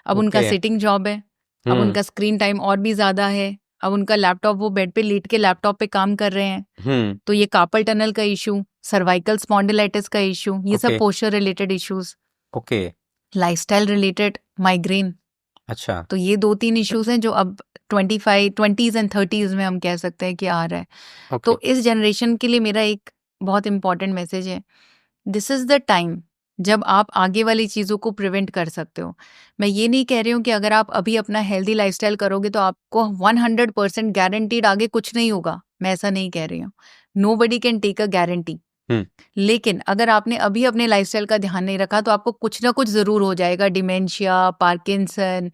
अब उनका सिटिंग जॉब है, अब उनका स्क्रीन टाइम और भी ज्यादा है, अब उनका लैपटॉप, वो बेड पे लेट के लैपटॉप पे काम कर रहे हैं, तो ये कार्पल टनल का इशू, सर्वाइकल स्पॉन्डिलाइटिस का इशू, ये सब posture related issues. Okay. Lifestyle related migraine. अच्छा। तो ये 2-3 इश्यूज हैं जो अब 20s एंड 30s में हम कह सकते हैं कि आ रहा है। तो इस जनरेशन के लिए मेरा एक बहुत इंपॉर्टेंट मैसेज है, दिस इज द टाइम जब आप आगे वाली चीज़ों को प्रिवेंट कर सकते हो। मैं ये नहीं कह रही हूँ कि अगर आप अभी अपना हेल्दी लाइफस्टाइल करोगे तो आपको 100% गारंटीड आगे कुछ नहीं होगा, मैं ऐसा नहीं कह रही हूँ। Nobody can take a guarantee. लेकिन अगर आपने अभी अपने लाइफस्टाइल का ध्यान नहीं रखा तो आपको कुछ ना कुछ जरूर हो जाएगा, डिमेंशिया, पार्किंसन,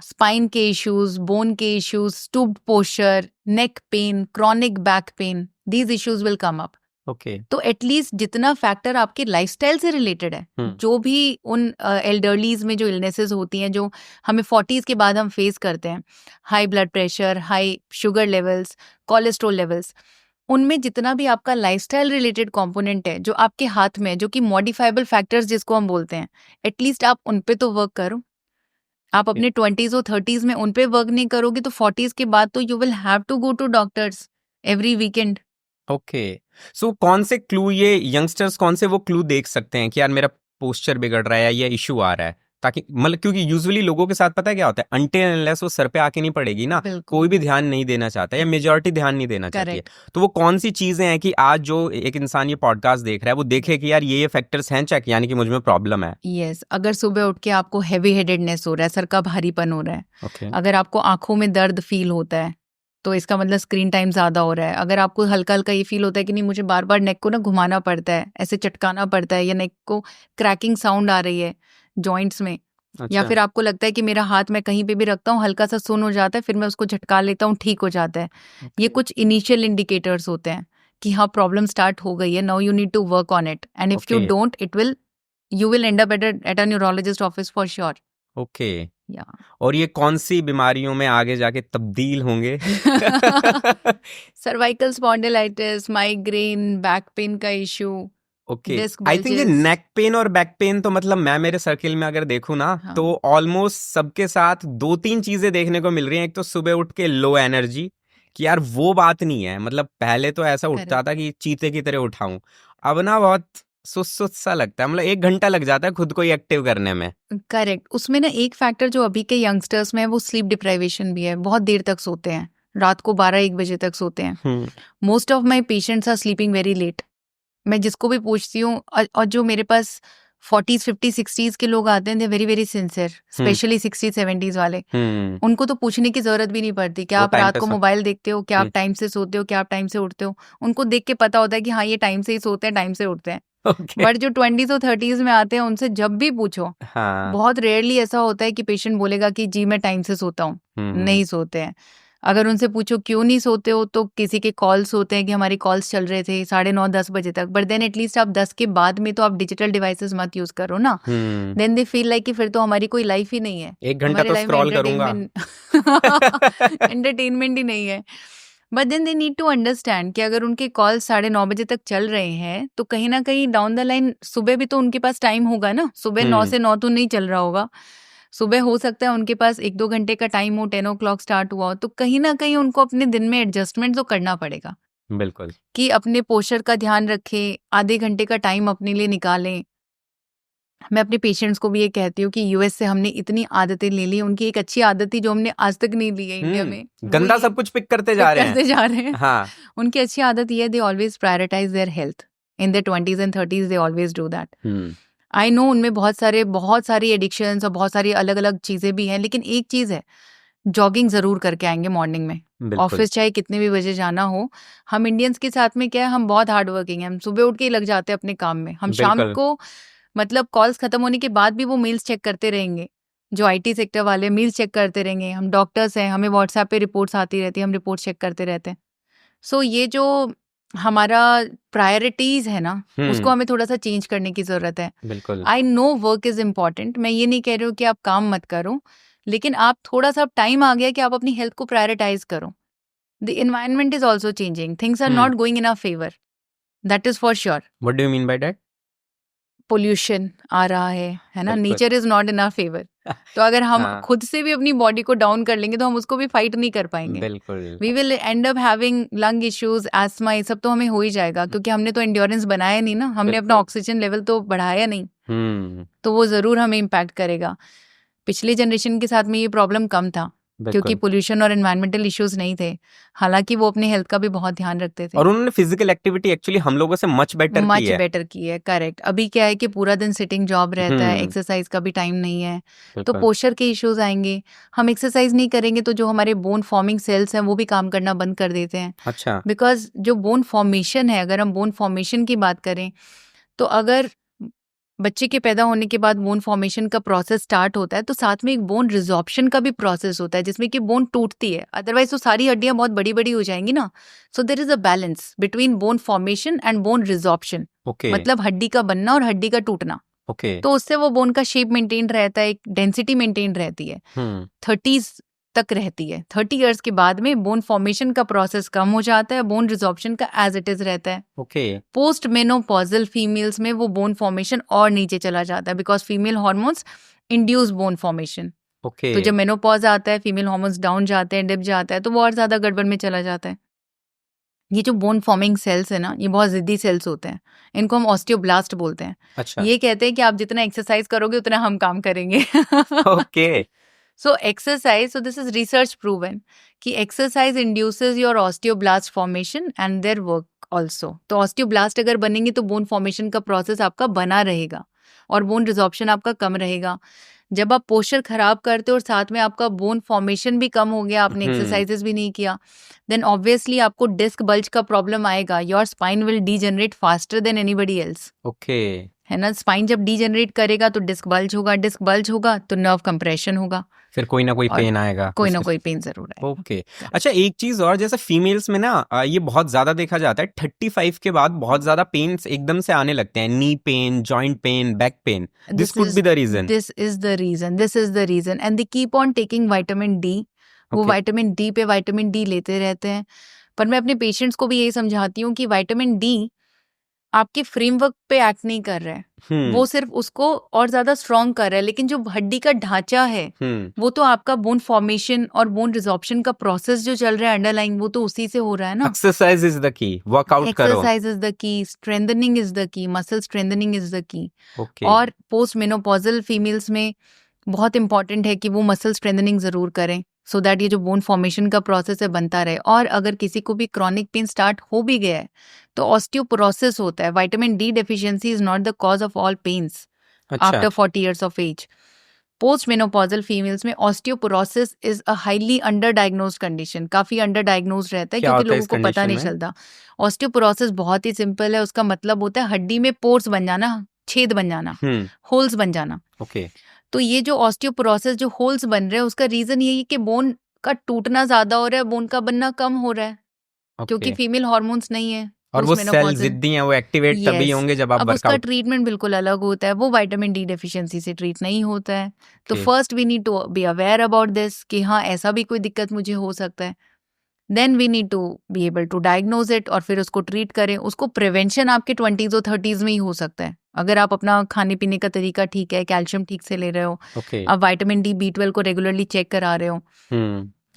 स्पाइन के इश्यूज, बोन के issues, stooped posture, neck pain, chronic back pain, these issues will come up. Okay. तो एटलीस्ट जितना फैक्टर आपके लाइफस्टाइल से रिलेटेड है, जो भी उन एल्डरलीज में जो इलनेसेस होती हैं जो हमें 40s के बाद हम फेस करते हैं, high blood pressure, high sugar levels, cholesterol levels, उनमें जितना भी आपका लाइफस्टाइल रिलेटेड कंपोनेंट है जो आपके हाथ में है, जो कि मॉडिफाइबल फैक्टर्स जिसको हम बोलते हैं, एटलीस्ट आप उन पे तो वर्क करो। आप अपने 20s और 30s में उन पे वर्क नहीं करोगे तो 40s के बाद तो you will have to go to doctors every weekend. Okay, so कौन से क्लू ये यंगस्टर्स कौन से वो क्लू देख सकते हैं कि यार मेरा पोस्चर बिगड़ रहा है या ये इशू आ रहा है, ताकि मतलब क्योंकि यूजुअली लोगों के साथ पता है क्या होता है, अनटिल अनलेस वो सर पे आके नहीं पड़ेगी ना, कोई भी ध्यान नहीं देना चाहता या मेजॉरिटी ध्यान नहीं देना चाहती है। तो वो कौन सी चीजें हैं कि आज जो एक इंसान ये पॉडकास्ट देख रहा है वो देखे कि यार ये फैक्टर्स हैं चेक, यानी कि मुझ में प्रॉब्लम है। यस, अगर सुबह उठ के आपको हैवी हेडेडनेस हो रहा है, सर का भारीपन हो रहा है, ओके, अगर आपको आंखों में दर्द फील होता है तो इसका मतलब स्क्रीन टाइम ज़्यादा हो रहा है, अगर आपको हल्का हल्का ये फील होता है कि नहीं मुझे बार बार नेक को ना घुमाना पड़ता है, ऐसे चटकाना पड़ता है, या नेक को क्रैकिंग साउंड आ रही है जॉइंट्स में, या फिर आपको लगता है कि मेरा हाथ मैं कहीं पे भी रखता हूँ हल्का सा सुन हो जाता है, फिर मैं उसको झटका लेता हूँ, ठीक हो जाता है, ये कुछ इनिशियल इंडिकेटर्स होते हैं कि हाँ प्रॉब्लम स्टार्ट हो गई है, now you need to work on it, and if you don't you will end up at a neurologist office for sure. Okay, या और ये कौन सी बीमारियों में आगे जाके तब्दील होंगे? Cervical spondylitis, migraine, back pain का issue, okay, disc I think ये बल्जेस। नेक पेन और बैक पेन तो मतलब मैं मेरे सर्किल में अगर देखूं ना, हाँ। तो ऑलमोस्ट सबके साथ 2-3 चीजें देखने को मिल रही हैं। एक तो सुबह उठ के लो एनर्जी, कि यार वो बात नहीं है, मतलब पहले तो ऐसा उठता था कि चीते की तरह उठाऊं, अब ना बहुत सुस्त सा लगता है, मतलब 1 घंटा लग जाता है खुद को एक्टिव करने में। करेक्ट, उसमें ना एक फैक्टर जो अभी के यंगस्टर्स में है वो स्लीप डिप्राइवेशन भी है, बहुत देर तक सोते हैं, रात को 12-1 बजे तक सोते हैं। Most of my patients are sleeping very late. मैं जिसको भी पूछती हूँ, और जो मेरे पास 40s 50s 60s के लोग आते हैं, they very very sincere, specially 60s 70s वाले, उनको तो पूछने की जरूरत भी नहीं पड़ती क्या आप रात को मोबाइल देखते हो, क्या आप टाइम से सोते हो, क्या आप टाइम से उठते हो, उनको देख के पता होता है कि हाँ ये टाइम से ही सोते हैं, टाइम से उठते हैं। बट जो 20s और 30s में आते हैं उनसे जब भी पूछो, बहुत रेयरली ऐसा होता है कि पेशेंट बोलेगा कि जी मैं टाइम से सोता हूँ, नहीं सोते हैं। अगर उनसे पूछो क्यों नहीं सोते हो, तो किसी के कॉल्स होते हैं कि हमारी कॉल्स चल रहे थे 9:30-10 बजे तक, बट देन एटलीस्ट आप 10 के बाद में तो आप डिजिटल डिवाइसेस मत यूज करो ना, देन दे फील लाइक कि फिर तो हमारी कोई लाइफ ही नहीं है, 1 घंटा तो स्क्रॉल करूंगा, एंटरटेनमेंट ही नहीं है। But then they need to understand कि अगर उनके कॉल 9:30 बजे तक चल रहे हैं तो कहीं ना कहीं डाउन द लाइन सुबह भी तो उनके पास टाइम होगा ना, सुबह 9 से 9 तो नहीं चल रहा होगा, सुबह हो सकता है उनके पास 1-2 घंटे का टाइम हो, 10 o'clock स्टार्ट हुआ हो, तो कहीं ना कहीं उनको अपने दिन में एडजस्टमेंट तो करना पड़ेगा। बिल्कुल, कि अपने पोस्चर का ध्यान रखें, आधे घंटे का टाइम अपने लिए निकालें। मैं अपने पेशेंट्स को भी ये कहती हूँ कि यूएस से हमने इतनी आदतें ले ली, उनकी एक अच्छी आदत थी जो हमने आज तक नहीं ली है इंडिया में, गंदा सब कुछ पिक करते जा रहे हैं। हाँ, उनकी अच्छी आदत ये है, they always prioritise their health in their 20s and 30s, they always do that. I know उनमें बहुत सारी एडिक्शंस और बहुत सारी अलग अलग चीजें भी हैं, लेकिन एक चीज है, जॉगिंग जरूर करके आएंगे मॉर्निंग में, ऑफिस चाहे कितने भी बजे जाना हो। हम इंडियंस के साथ में क्या है, हम बहुत हार्ड वर्किंग है, हम सुबह उठ के ही लग जाते हैं अपने काम में, हम शाम को मतलब कॉल्स खत्म होने के बाद भी वो मेल्स चेक करते रहेंगे, जो आईटी सेक्टर वाले मेल्स चेक करते रहेंगे, हम डॉक्टर्स हैं, हमें व्हाट्सएप पे रिपोर्ट्स आती रहती है, हम रिपोर्ट चेक करते रहते हैं। सो ये जो हमारा प्रायोरिटीज है ना, उसको हमें थोड़ा सा चेंज करने की जरूरत है। बिल्कुल, I know work is important, मैं ये नहीं कह रही हूँ कि आप काम मत करो, लेकिन आप थोड़ा सा टाइम आ गया कि आप अपनी हेल्थ को प्रायोरिटाइज करो। The environment is also changing, things are not going in our favour, that is for sure. What do you mean by that? Pollution आ रहा है ना, nature is not in our favour. तो अगर हम खुद से भी अपनी बॉडी को डाउन कर लेंगे तो हम उसको भी फाइट नहीं कर पाएंगे। बिल्कुल, we will end up having lung issues, asthma, ये सब तो हमें हो ही जाएगा, क्योंकि हमने तो एंड्योरेंस बनाया नहीं ना, हमने अपना ऑक्सीजन लेवल तो बढ़ाया नहीं, तो वो जरूर हमें इम्पैक्ट करेगा। पिछली जनरेशन के साथ में ये प्रॉब्लम कम था, क्योंकि पोल्यूशन और एनवायरमेंटल इश्यूज नहीं थे, हालांकि वो अपने हेल्थ का भी बहुत ध्यान रखते थे, और उन्होंने फिजिकल एक्टिविटी एक्चुअली हम लोगों से मच बेटर की है। करेक्ट, अभी क्या है कि पूरा दिन सिटिंग जॉब रहता है, एक्सरसाइज का भी टाइम नहीं है, तो पोस्चर के इश्यूज आएंगे। हम एक्सरसाइज नहीं करेंगे तो जो हमारे बोन फॉर्मिंग सेल्स हैं वो भी काम करना बंद कर देते हैं। अच्छा, बिकॉज जो बोन फॉर्मेशन है, अगर हम बोन फॉर्मेशन की बात करें तो अगर बच्चे के पैदा होने के बाद बोन फॉर्मेशन का प्रोसेस स्टार्ट होता है, तो साथ में एक बोन रिजॉर्प्शन का भी प्रोसेस होता है जिसमें कि बोन टूटती है, अदरवाइज तो सारी हड्डियां बहुत बड़ी बड़ी हो जाएंगी ना. So there is a balance between bone formation and bone resorption. Okay. मतलब हड्डी का बनना और हड्डी का टूटना. ओके. तो उससे वो बोन का शेप मेंटेन रहता है, एक डेंसिटी मेंटेन रहती है, 30s तक रहती है. 30 इयर्स के बाद में बोन फॉर्मेशन का प्रोसेस कम हो जाता है, बोन रिजॉर्प्शन का एज इट इज रहता है. ओके. पोस्ट मेनोपॉजल फीमेल्स में वो बोन फॉर्मेशन और नीचे चला जाता है because female hormones induce bone formation. Okay. तो जब मेनोपॉज आता है, फीमेल हार्मोन्स डाउन जाते हैं, डिप जाता है, तो वो और ज्यादा गड़बड़ में चला जाता है. ये जो बोन फॉर्मिंग सेल्स है ना, ये बहुत जिद्दी सेल्स होते हैं. इनको हम ऑस्टियोब्लास्ट बोलते हैं. अच्छा. ये कहते हैं कि आप जितना एक्सरसाइज करोगे उतना हम काम करेंगे. Okay. So exercise, so this is research proven कि exercise induces your osteoblast formation and their work also. तो osteoblast अगर बनेंगे तो bone formation का process आपका बना रहेगा और bone resorption आपका कम रहेगा. जब आप पोस्चर खराब करते हो और साथ में आपका बोन फॉर्मेशन भी कम हो गया, आपने एक्सरसाइजेस भी नहीं किया, देन ऑब्वियसली आपको डिस्क बल्ज का प्रॉब्लम आएगा. Your spine will degenerate faster than anybody else. Okay. है ना. स्पाइन जब डीजनरेट करेगा तो डिस्क बल्ज होगा, डिस्क बल्ज होगा तो नर्व कंप्रेशन होगा, फिर कोई ना कोई पेन आएगा. कोई ना कोई पेन जरूर आएगा. ओके. अच्छा, एक चीज और, जैसे फीमेल्स में ना ये बहुत ज्यादा देखा जाता है, 35 के बाद बहुत ज्यादा पेन्स एकदम से आने लगते हैं. Knee pain, joint pain, back pain. This could be the reason. This is the reason and they keep on taking vitamin D. वो विटामिन डी पे विटामिन डी लेते रहते हैं. पर मैं अपने पेशेंट्स को भी यही समझाती हूँ कि विटामिन डी आपके फ्रेमवर्क पे एक्ट नहीं कर रहा है, वो सिर्फ उसको और ज्यादा स्ट्रॉन्ग कर रहा है. लेकिन जो हड्डी का ढांचा है वो तो आपका बोन फॉर्मेशन और बोन रिजॉर्प्शन का प्रोसेस जो चल रहा है अंडरलाइंग, वो तो उसी से हो रहा है ना. Exercise is the key, workout करो. Exercise is the key, strengthening is the key, muscle strengthening is the key. और पोस्ट मेनोपॉजल फीमेल्स में बहुत इंपॉर्टेंट है कि वो मसल स्ट्रेंथनिंग जरूर करें सो दैट ये जो बोन फॉर्मेशन का प्रोसेस है बनता रहे. और अगर किसी को भी क्रॉनिक पेन स्टार्ट हो भी गया है तो ऑस्टियोपोरोसिस होता है. Vitamin D deficiency is not the cause of all pains after 40 years of age. Post menopausal females में osteoporosis is a highly under diagnosed condition. काफी अंडर डायग्नोज रहता है क्योंकि लोगों को पता नहीं चलता. ऑस्टियोपोरोसिस बहुत ही सिंपल है. उसका मतलब होता है हड्डी में पोर्स बन जाना, छेद बन जाना, होल्स बन जाना. ओके. तो ये जो ऑस्टियोपोरोसिस, जो होल्स बन रहे हैं, उसका रीजन यही है कि बोन का टूटना ज्यादा हो रहा है, बोन का बनना कम हो रहा है. क्योंकि फीमेल हार्मोन्स नहीं है और वो सेल जिद्दी हैं, वो एक्टिवेट तभी होंगे जब आप अब वर्कआउट. उसका ट्रीटमेंट बिल्कुल अलग होता है, वो विटामिन डी डेफिशिएंसी से ट्रीट नहीं होता है. तो first we need to be aware about this कि हाँ ऐसा भी कोई दिक्कत मुझे हो सकता है. Then we need to be able to diagnose it और फिर उसको ट्रीट करें. उसको प्रिवेंशन आपके 20s और 30s में ही हो सकता है अगर आप अपना खाने पीने का तरीका ठीक है, कैल्शियम ठीक से ले रहे हो, आप विटामिन डी, B12 को रेगुलरली चेक करा रहे हो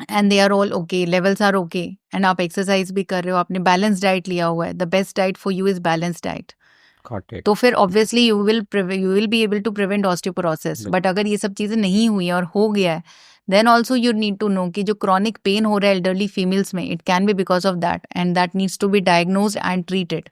and they are all okay, levels are okay, and आप एक्सरसाइज भी कर रहे हो, आपने बैलेंस डाइट लिया हुआ है. The best diet for you is balance diet. तो फिर obviously you will be able to prevent osteoporosis. But अगर ये सब चीजें नहीं हुई और हो गया है, then also you need to know कि जो क्रॉनिक पेन हो रहा है एल्डरली फीमेल्स में, it can be because of that and that needs to be diagnosed and treated.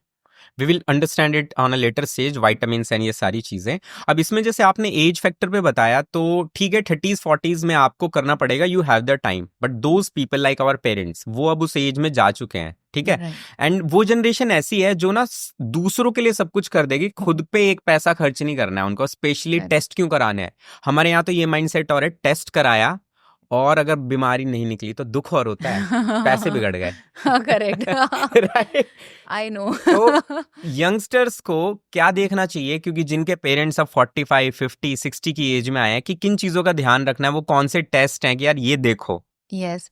We will understand it on a later stage, vitamins and ये सारी चीजें. अब इसमें जैसे आपने एज फैक्टर पे बताया, तो ठीक है 30s 40s में आपको करना पड़ेगा, you have the time. But those people like our parents, वो अब उस एज में जा चुके हैं, ठीक है. एंड वो जनरेशन ऐसी है जो ना दूसरों के लिए सब कुछ कर देगी, खुद पे एक पैसा खर्च नहीं करना है उनको. स्पेशली टेस्ट क्यों कराने हैं? हमारे यहाँ तो ये माइंडसेट और है, टेस्ट कराया और अगर बीमारी नहीं निकली तो दुख और होता है, पैसे बिगड़ गए. करेक्ट. Right, I know. तो यंगस्टर्स को क्या देखना चाहिए, क्योंकि जिनके पेरेंट्स अब 45, 50, 60 की एज में आए हैं, कि किन चीजों का ध्यान रखना है, वो कौन से टेस्ट हैं कि यार ये देखो. यस,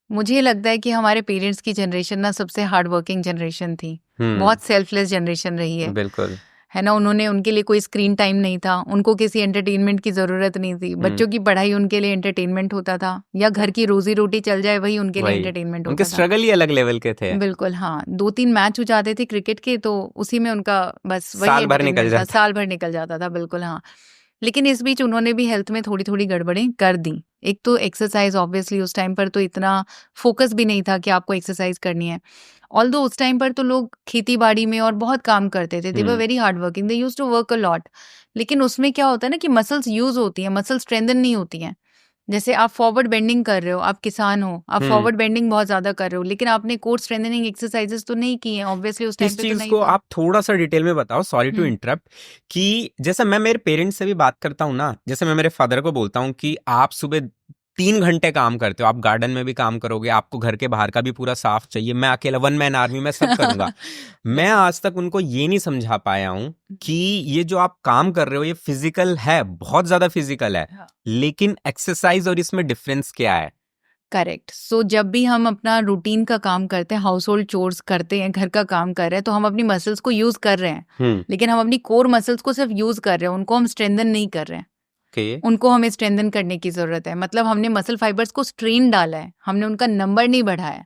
मुझे लगता है कि हमारे पेरेंट्स की जनरेशन ना सबसे हार्ड वर्किंग जनरेशन थी. बहुत सेल्फलेस जनरेशन रही है. बिल्कुल है ना. उनके लिए कोई स्क्रीन टाइम नहीं था, उनको किसी एंटरटेनमेंट की जरूरत नहीं थी. बच्चों की पढ़ाई उनके लिए एंटरटेनमेंट होता था, या घर की रोजी रोटी चल जाए वही उनके लिए एंटरटेनमेंट होता था. उनके स्ट्रगल ही अलग लेवल के थे. बिल्कुल. हाँ, 2-3 मैच हो जाते थे क्रिकेट के, तो उसी में उनका बस वही साल भर निकल जाता था. बिल्कुल. हाँ, लेकिन इस बीच उन्होंने भी हेल्थ में थोड़ी थोड़ी गड़बड़ें कर दी. एक तो एक्सरसाइज, ऑब्वियसली उस टाइम पर तो इतना फोकस भी नहीं था कि आपको एक्सरसाइज करनी है. ऑल्दो उस टाइम पर तो लोग खेती बाड़ी में और बहुत काम करते थे. They were very hard working, they used to work a lot. लेकिन उसमें क्या होता है ना कि मसल्स यूज होती हैं, मसल स्ट्रेंथन नहीं होती हैं. जैसे आप फॉरवर्ड बेंडिंग कर रहे हो, आप किसान हो, आप फॉरवर्ड बेंडिंग बहुत ज्यादा कर रहे हो, लेकिन आपने कोर स्ट्रेंथनिंग एक्सरसाइजेस तो नहीं की है, ऑब्वियसली उस टाइम इस पे तो चीज नहीं को था। आप थोड़ा सा डिटेल में बताओ, सॉरी टू हम्म इंटरप्ट, कि जैसे मैं मेरे पेरेंट्स से भी बात करता हूँ ना, जैसे मैं मेरे फादर को बोलता हूँ कि आप सुबह 3 घंटे काम करते हो, आप गार्डन में भी काम करोगे, आपको घर के बाहर का भी पूरा साफ चाहिए, मैं अकेला 1 मैन आर्मी में सब करूंगा। मैं आज तक उनको ये नहीं समझा पाया हूँ कि ये जो आप काम कर रहे हो ये फिजिकल है, बहुत ज्यादा फिजिकल है, हाँ। लेकिन एक्सरसाइज और इसमें डिफरेंस क्या है? करेक्ट। सो जब भी हम अपना रूटीन का काम करते हैं, हाउस होल्ड चोर्स करते हैं, घर का काम कर रहे हैं, तो हम अपनी मसल्स को यूज कर रहे हैं, लेकिन हम अपनी कोर मसल्स को सिर्फ यूज कर रहे हैं, उनको हम स्ट्रेंथन नहीं कर रहे हैं। ओके उनको हमें स्ट्रेंथन करने की जरूरत है, मतलब हमने मसल फाइबर्स को स्ट्रेन डाला है, हमने उनका नंबर नहीं बढ़ाया।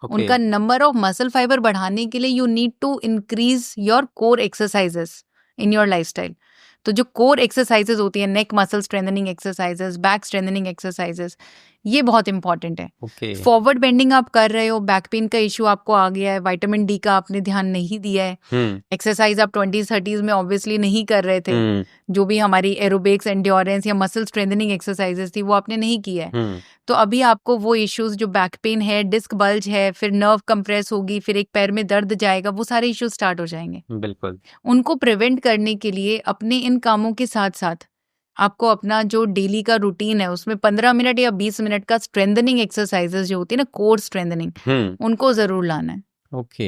ओके उनका नंबर ऑफ मसल फाइबर बढ़ाने के लिए you need to increase your core exercises in your lifestyle. तो जो कोर एक्सरसाइजेस होती है, neck muscle strengthening exercises, back strengthening exercises, ये बहुत इंपॉर्टेंट है। ओके फॉरवर्ड बेंडिंग आप कर रहे हो, बैक पेन का इश्यू आपको आ गया है, विटामिन डी का आपने ध्यान नहीं दिया है, एक्सरसाइज आप 20s 30s में ऑब्वियसली नहीं कर रहे थे, जो भी हमारी एरोबिक्स, एंड्योरेंस या मसल स्ट्रेंथनिंग एक्सरसाइजेस थी वो आपने नहीं किया है, तो अभी आपको वो इश्यूज, जो बैक पेन है, डिस्क बल्ज है, फिर नर्व कंप्रेस होगी, फिर एक पैर में दर्द जाएगा, वो सारे इश्यूज स्टार्ट हो जाएंगे। बिल्कुल। उनको प्रिवेंट करने के लिए अपने इन कामों के साथ साथ आपको अपना जो डेली का रूटीन है उसमें 15 मिनट या 20 मिनट का स्ट्रेंथनिंग एक्सरसाइजेस जो होती है ना, कोर स्ट्रेंथनिंग, उनको जरूर लाना है। ओके,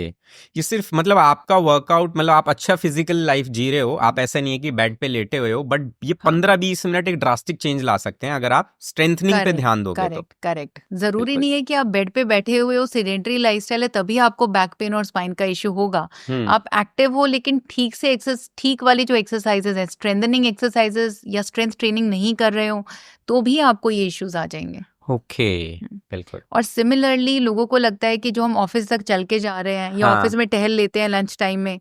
ये सिर्फ मतलब आपका वर्कआउट, मतलब आप अच्छा फिजिकल लाइफ जी रहे हो, आप ऐसा नहीं है कि बेड पे लेटे हुए हो, बट ये 15-20 मिनट एक ड्रास्टिक चेंज ला सकते हैं अगर आप स्ट्रेंथनिंग पे ध्यान दोगे तो। करेक्ट। जरूरी बिल्कुल। नहीं है कि आप बेड पे बैठे हुए हो, सेडेंटरी लाइफस्टाइल है तभी आपको बैक पेन और स्पाइन का इश्यू होगा। आप एक्टिव हो लेकिन ठीक से ठीक वाली जो एक्सरसाइजेज है, स्ट्रेंथनिंग एक्सरसाइजेज या स्ट्रेंथ ट्रेनिंग नहीं कर रहे हो, तो भी आपको ये इश्यूज आ जाएंगे। ओके, बिल्कुल। और सिमिलरली लोगों को लगता है कि जो हम ऑफिस तक चल के जा रहे हैं या ऑफिस में टहल लेते हैं लंच टाइम में,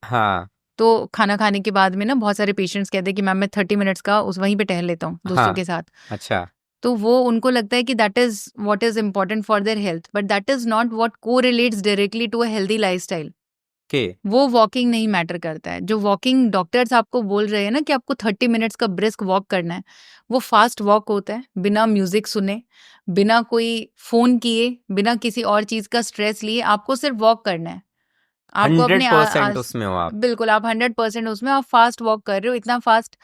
तो खाना खाने के बाद में ना बहुत सारे पेशेंट्स कहते हैं कि मैम मैं 30 मिनट्स का वहीं पे टहल लेता हूँ दोस्तों के साथ। अच्छा। तो वो उनको लगता है कि that is what is important for their health, but that is not what correlates directly to a healthy lifestyle. वो वॉकिंग नहीं मैटर करता है। जो वॉकिंग डॉक्टर्स आपको बोल रहे हैं ना कि आपको 30 मिनट्स का ब्रिस्क वॉक करना है, वो फास्ट वॉक होता है, बिना म्यूजिक सुने, बिना कोई फोन किए, बिना किसी और चीज का स्ट्रेस लिए, आपको सिर्फ वॉक करना है। आपको अपने 100% उसमें हो आप। बिल्कुल, आप 100% उसमें, आप फास्ट वॉक कर रहे हो, इतना फास्ट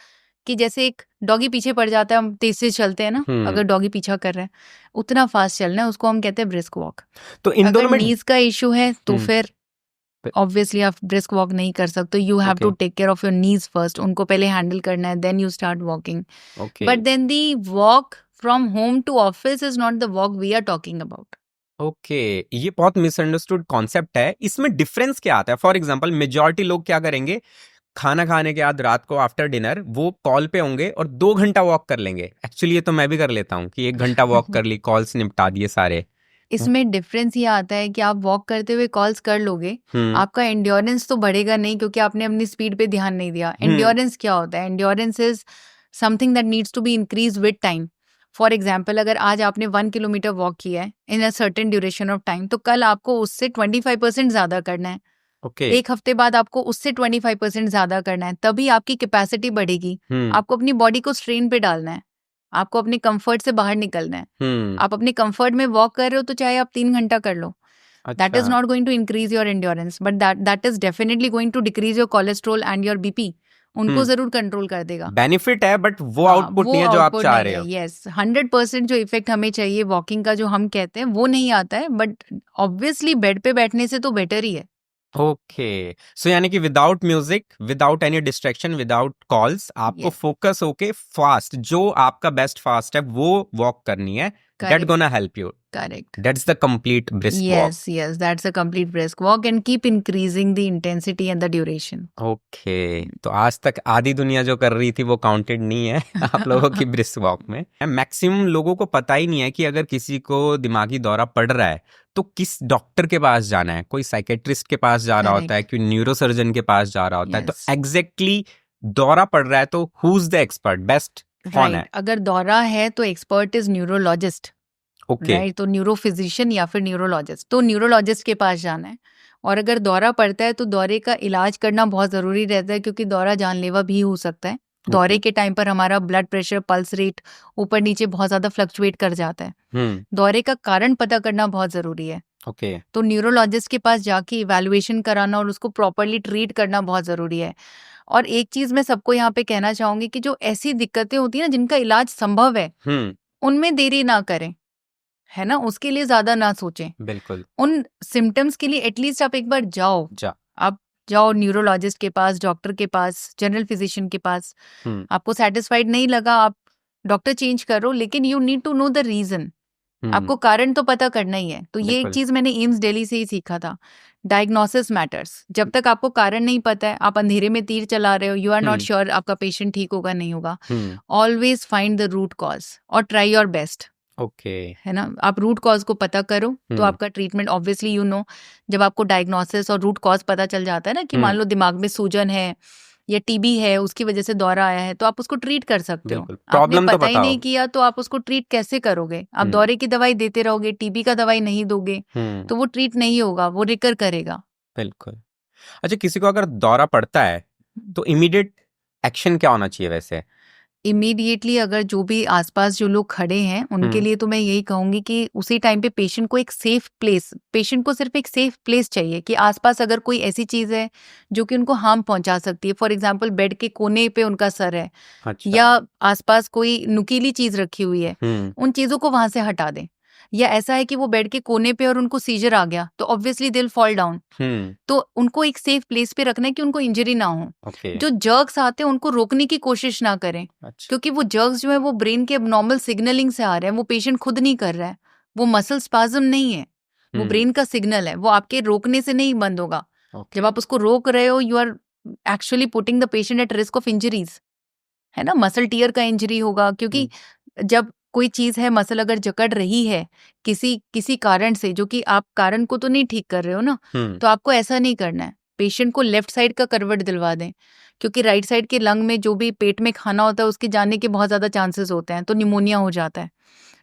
कि जैसे एक डॉगी पीछे पड़ जाता है, हम तेज से चलते हैं ना, अगर डॉगी पीछा कर रहे हैं उतना फास्ट चलना है, उसको हम कहते हैं ब्रिस्क वॉक। तो इन दोनों में नीज का इश्यू है तो फिर ऑब्वियसली आप ब्रिस्क वॉक नहीं कर सकते, you have to take care of your knees first, उनको पहले हैंडल करना है, then you start walking. But then the walk from home to office is not the walk we are talking about. Okay, ये बहुत misunderstood concept है। इसमें difference क्या आता है? फॉर एग्जांपल, मेजॉरिटी लोग क्या करेंगे, खाना खाने के बाद रात को आफ्टर डिनर वो कॉल पे होंगे और 2 घंटा वॉक कर लेंगे। एक्चुअली ये तो मैं भी कर लेता हूँ कि 1 घंटा वॉक कर ली, कॉल्स निपटा दिए सारे। इसमें डिफरेंस ये आता है कि आप वॉक करते हुए कॉल्स कर लोगे, आपका एंड्योरेंस तो बढ़ेगा नहीं क्योंकि आपने अपनी स्पीड पे ध्यान नहीं दिया। एंड्योरेंस क्या होता है? Endurance is something that needs to be increase with time. For example, अगर आज आपने 1 किलोमीटर वॉक किया है in a certain duration of time, तो कल आपको उससे 25% ज्यादा करना है। एक हफ्ते बाद आपको उससे 25% ज्यादा करना है, तभी आपकी कैपेसिटी बढ़ेगी। आपको अपनी बॉडी को स्ट्रेन पे डालना है, आपको अपने कंफर्ट से बाहर निकलना है। आप अपने कंफर्ट में वॉक कर रहे हो तो चाहे आप 3 घंटा कर लो, that is not going to increase your endurance, but that is definitely going to decrease your cholesterol and your BP. उनको जरूर कंट्रोल कर देगा। बेनिफिट है बट वो आउटपुट नहीं है जो आप चाह रहे हो। यस, 100% जो इफेक्ट हमें चाहिए वॉकिंग का, जो हम कहते हैं, वो नहीं आता है, बट ऑब्वियसली बेड पे बैठने से तो बेटर ही है। ओके, सो यानी कि without music, without any distraction, without calls, आपको फोकस होके फास्ट, जो आपका बेस्ट फास्ट है वो वॉक करनी है। That gonna help you. Correct. That's the complete brisk walk. Yes, that's a complete brisk walk and keep increasing the intensity and the duration. Okay, तो आज तक आधी दुनिया जो कर रही थी वो काउंटेड नहीं है आप लोगों की ब्रिस्क वॉक में। मैक्सिमम लोगों को पता ही नहीं है कि अगर किसी को दिमागी दौरा पड़ रहा है तो किस डॉक्टर के पास जाना है। कोई साइकेट्रिस्ट के पास जा रहा होता है, कोई न्यूरोसर्जन के पास जा रहा होता है। तो एग्जैक्टली दौरा पड़ रहा है तो who is the expert, best कौन है? अगर दौरा है तो एक्सपर्ट इज न्यूरोलॉजिस्ट। राइट, तो न्यूरोफिजिशियन या फिर न्यूरोलॉजिस्ट, तो न्यूरोलॉजिस्ट के पास जाना है। और अगर दौरा पड़ता है तो दौरे का इलाज करना बहुत जरूरी रहता है, क्योंकि दौरा जानलेवा भी हो सकता है। दौरे के टाइम पर हमारा ब्लड प्रेशर, पल्स रेट ऊपर नीचे बहुत ज्यादा फ्लक्चुएट कर जाता है। दौरे का कारण पता करना बहुत जरूरी है। ओके। तो न्यूरोलॉजिस्ट के पास जाके इवैल्यूएशन कराना और उसको प्रॉपरली ट्रीट करना बहुत जरूरी है। और एक चीज मैं सबको यहाँ पे कहना चाहूंगी कि जो ऐसी दिक्कतें होती है ना जिनका इलाज संभव है, उनमें देरी ना करें, है ना, उसके लिए ज्यादा ना सोचें। बिल्कुल। उन सिम्टम्स के लिए एटलीस्ट आप एक बार आप जाओ न्यूरोलॉजिस्ट के पास, डॉक्टर के पास, जनरल फिजिशियन के पास। आपको सेटिस्फाइड नहीं लगा, आप डॉक्टर चेंज करो, लेकिन you need to know the reason. आपको कारण तो पता करना ही है। तो ये एक चीज मैंने एम्स दिल्ली से ही सीखा था, डायग्नोसिस मैटर्स। जब तक आपको कारण नहीं पता है, आप अंधेरे में तीर चला रहे हो, यू आर नॉट श्योर आपका पेशेंट ठीक होगा नहीं होगा, always find the root cause और ट्राई योर बेस्ट। ओके, है ना, आप रूट कॉज को पता करो तो आपका ट्रीटमेंट ऑब्वियसली यू नो। जब आपको डायग्नोसिस और रूट कॉज पता चल जाता है ना कि मान लो दिमाग में सूजन है या टीबी है, उसकी वजह से दौरा आया है, तो आप उसको ट्रीट कर सकते हो। आपने पता ही नहीं किया तो आप उसको ट्रीट कैसे करोगे? आप दौरे की दवाई देते रहोगे, टीबी का दवाई नहीं दोगे तो वो ट्रीट नहीं होगा, वो रिकर करेगा। बिल्कुल। अच्छा, किसी को अगर दौरा पड़ता है तो इमीडिएट एक्शन क्या होना चाहिए वैसे? इमीडिएटली अगर जो भी आसपास जो लोग खड़े हैं उनके लिए तो मैं यही कहूंगी कि उसी टाइम पे पेशेंट को एक सेफ प्लेस, पेशेंट को सिर्फ एक सेफ प्लेस चाहिए कि आसपास अगर कोई ऐसी चीज है जो कि उनको हार्म पहुंचा सकती है, फॉर एग्जांपल बेड के कोने पे उनका सर है, या आसपास कोई नुकीली चीज रखी हुई है, उन चीजों को वहां से हटा दें। या ऐसा है कि वो बेड के कोने पे और उनको सीजर आ गया तो obviously they will fall down, तो उनको एक सेफ प्लेस पे रखना है कि उनको इंजरी ना हो। जो जर्क्स आते हैं उनको रोकने की कोशिश ना करें, क्योंकि वो जर्क्स जो है वो ब्रेन के एबनॉर्मल सिग्नलिंग से आ रहे हैं, वो पेशेंट खुद नहीं कर रहा है, वो मसल स्पाज्म नहीं है, वो ब्रेन का सिग्नल है, वो आपके रोकने से नहीं बंद होगा। जब आप उसको रोक रहे हो you are actually putting the patient at risk of injuries, है ना, मसल टीयर का इंजरी होगा। क्योंकि जब कोई चीज है, मसल अगर जकड़ रही है किसी कारण से, जो कि आप कारण को तो नहीं ठीक कर रहे हो ना, तो आपको ऐसा नहीं करना है। पेशेंट को लेफ्ट साइड का करवट दिलवा दें, क्योंकि राइट साइड के लंग में जो भी पेट में खाना होता है उसके जाने के बहुत ज्यादा चांसेस होते हैं, तो निमोनिया हो जाता है।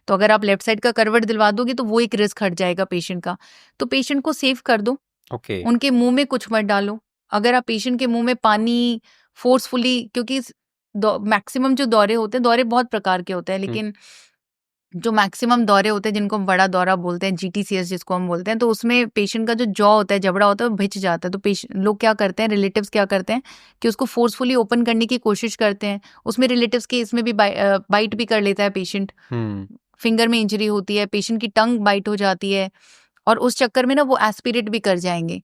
तो अगर आप लेफ्ट साइड का करवट दिलवा दोगे तो वो एक रिस्क हट जाएगा पेशेंट का। तो पेशेंट को सेफ कर दो, उनके मुंह में कुछ मत डालो। अगर आप पेशेंट के मुंह में पानी फोर्सफुली, क्योंकि मैक्सिमम जो दौरे होते हैं, दौरे बहुत प्रकार के होते हैं, लेकिन जो मैक्सिमम दौरे होते हैं जिनको हम बड़ा दौरा बोलते हैं, GTCS जिसको हम बोलते हैं, तो उसमें पेशेंट का जो जॉ होता है, जबड़ा होता है, वो भिज जाता है। तो पेशेंट लोग क्या करते हैं, रिलेटिव्स क्या करते हैं कि उसको फोर्सफुली ओपन करने की कोशिश करते हैं। उसमें रिलेटिव्स के इसमें भी बाइट भी कर लेता है पेशेंट, फिंगर में इंजरी होती है, पेशेंट की टंग बाइट हो जाती है, और उस चक्कर में ना वो एस्पिरेट भी कर जाएंगे।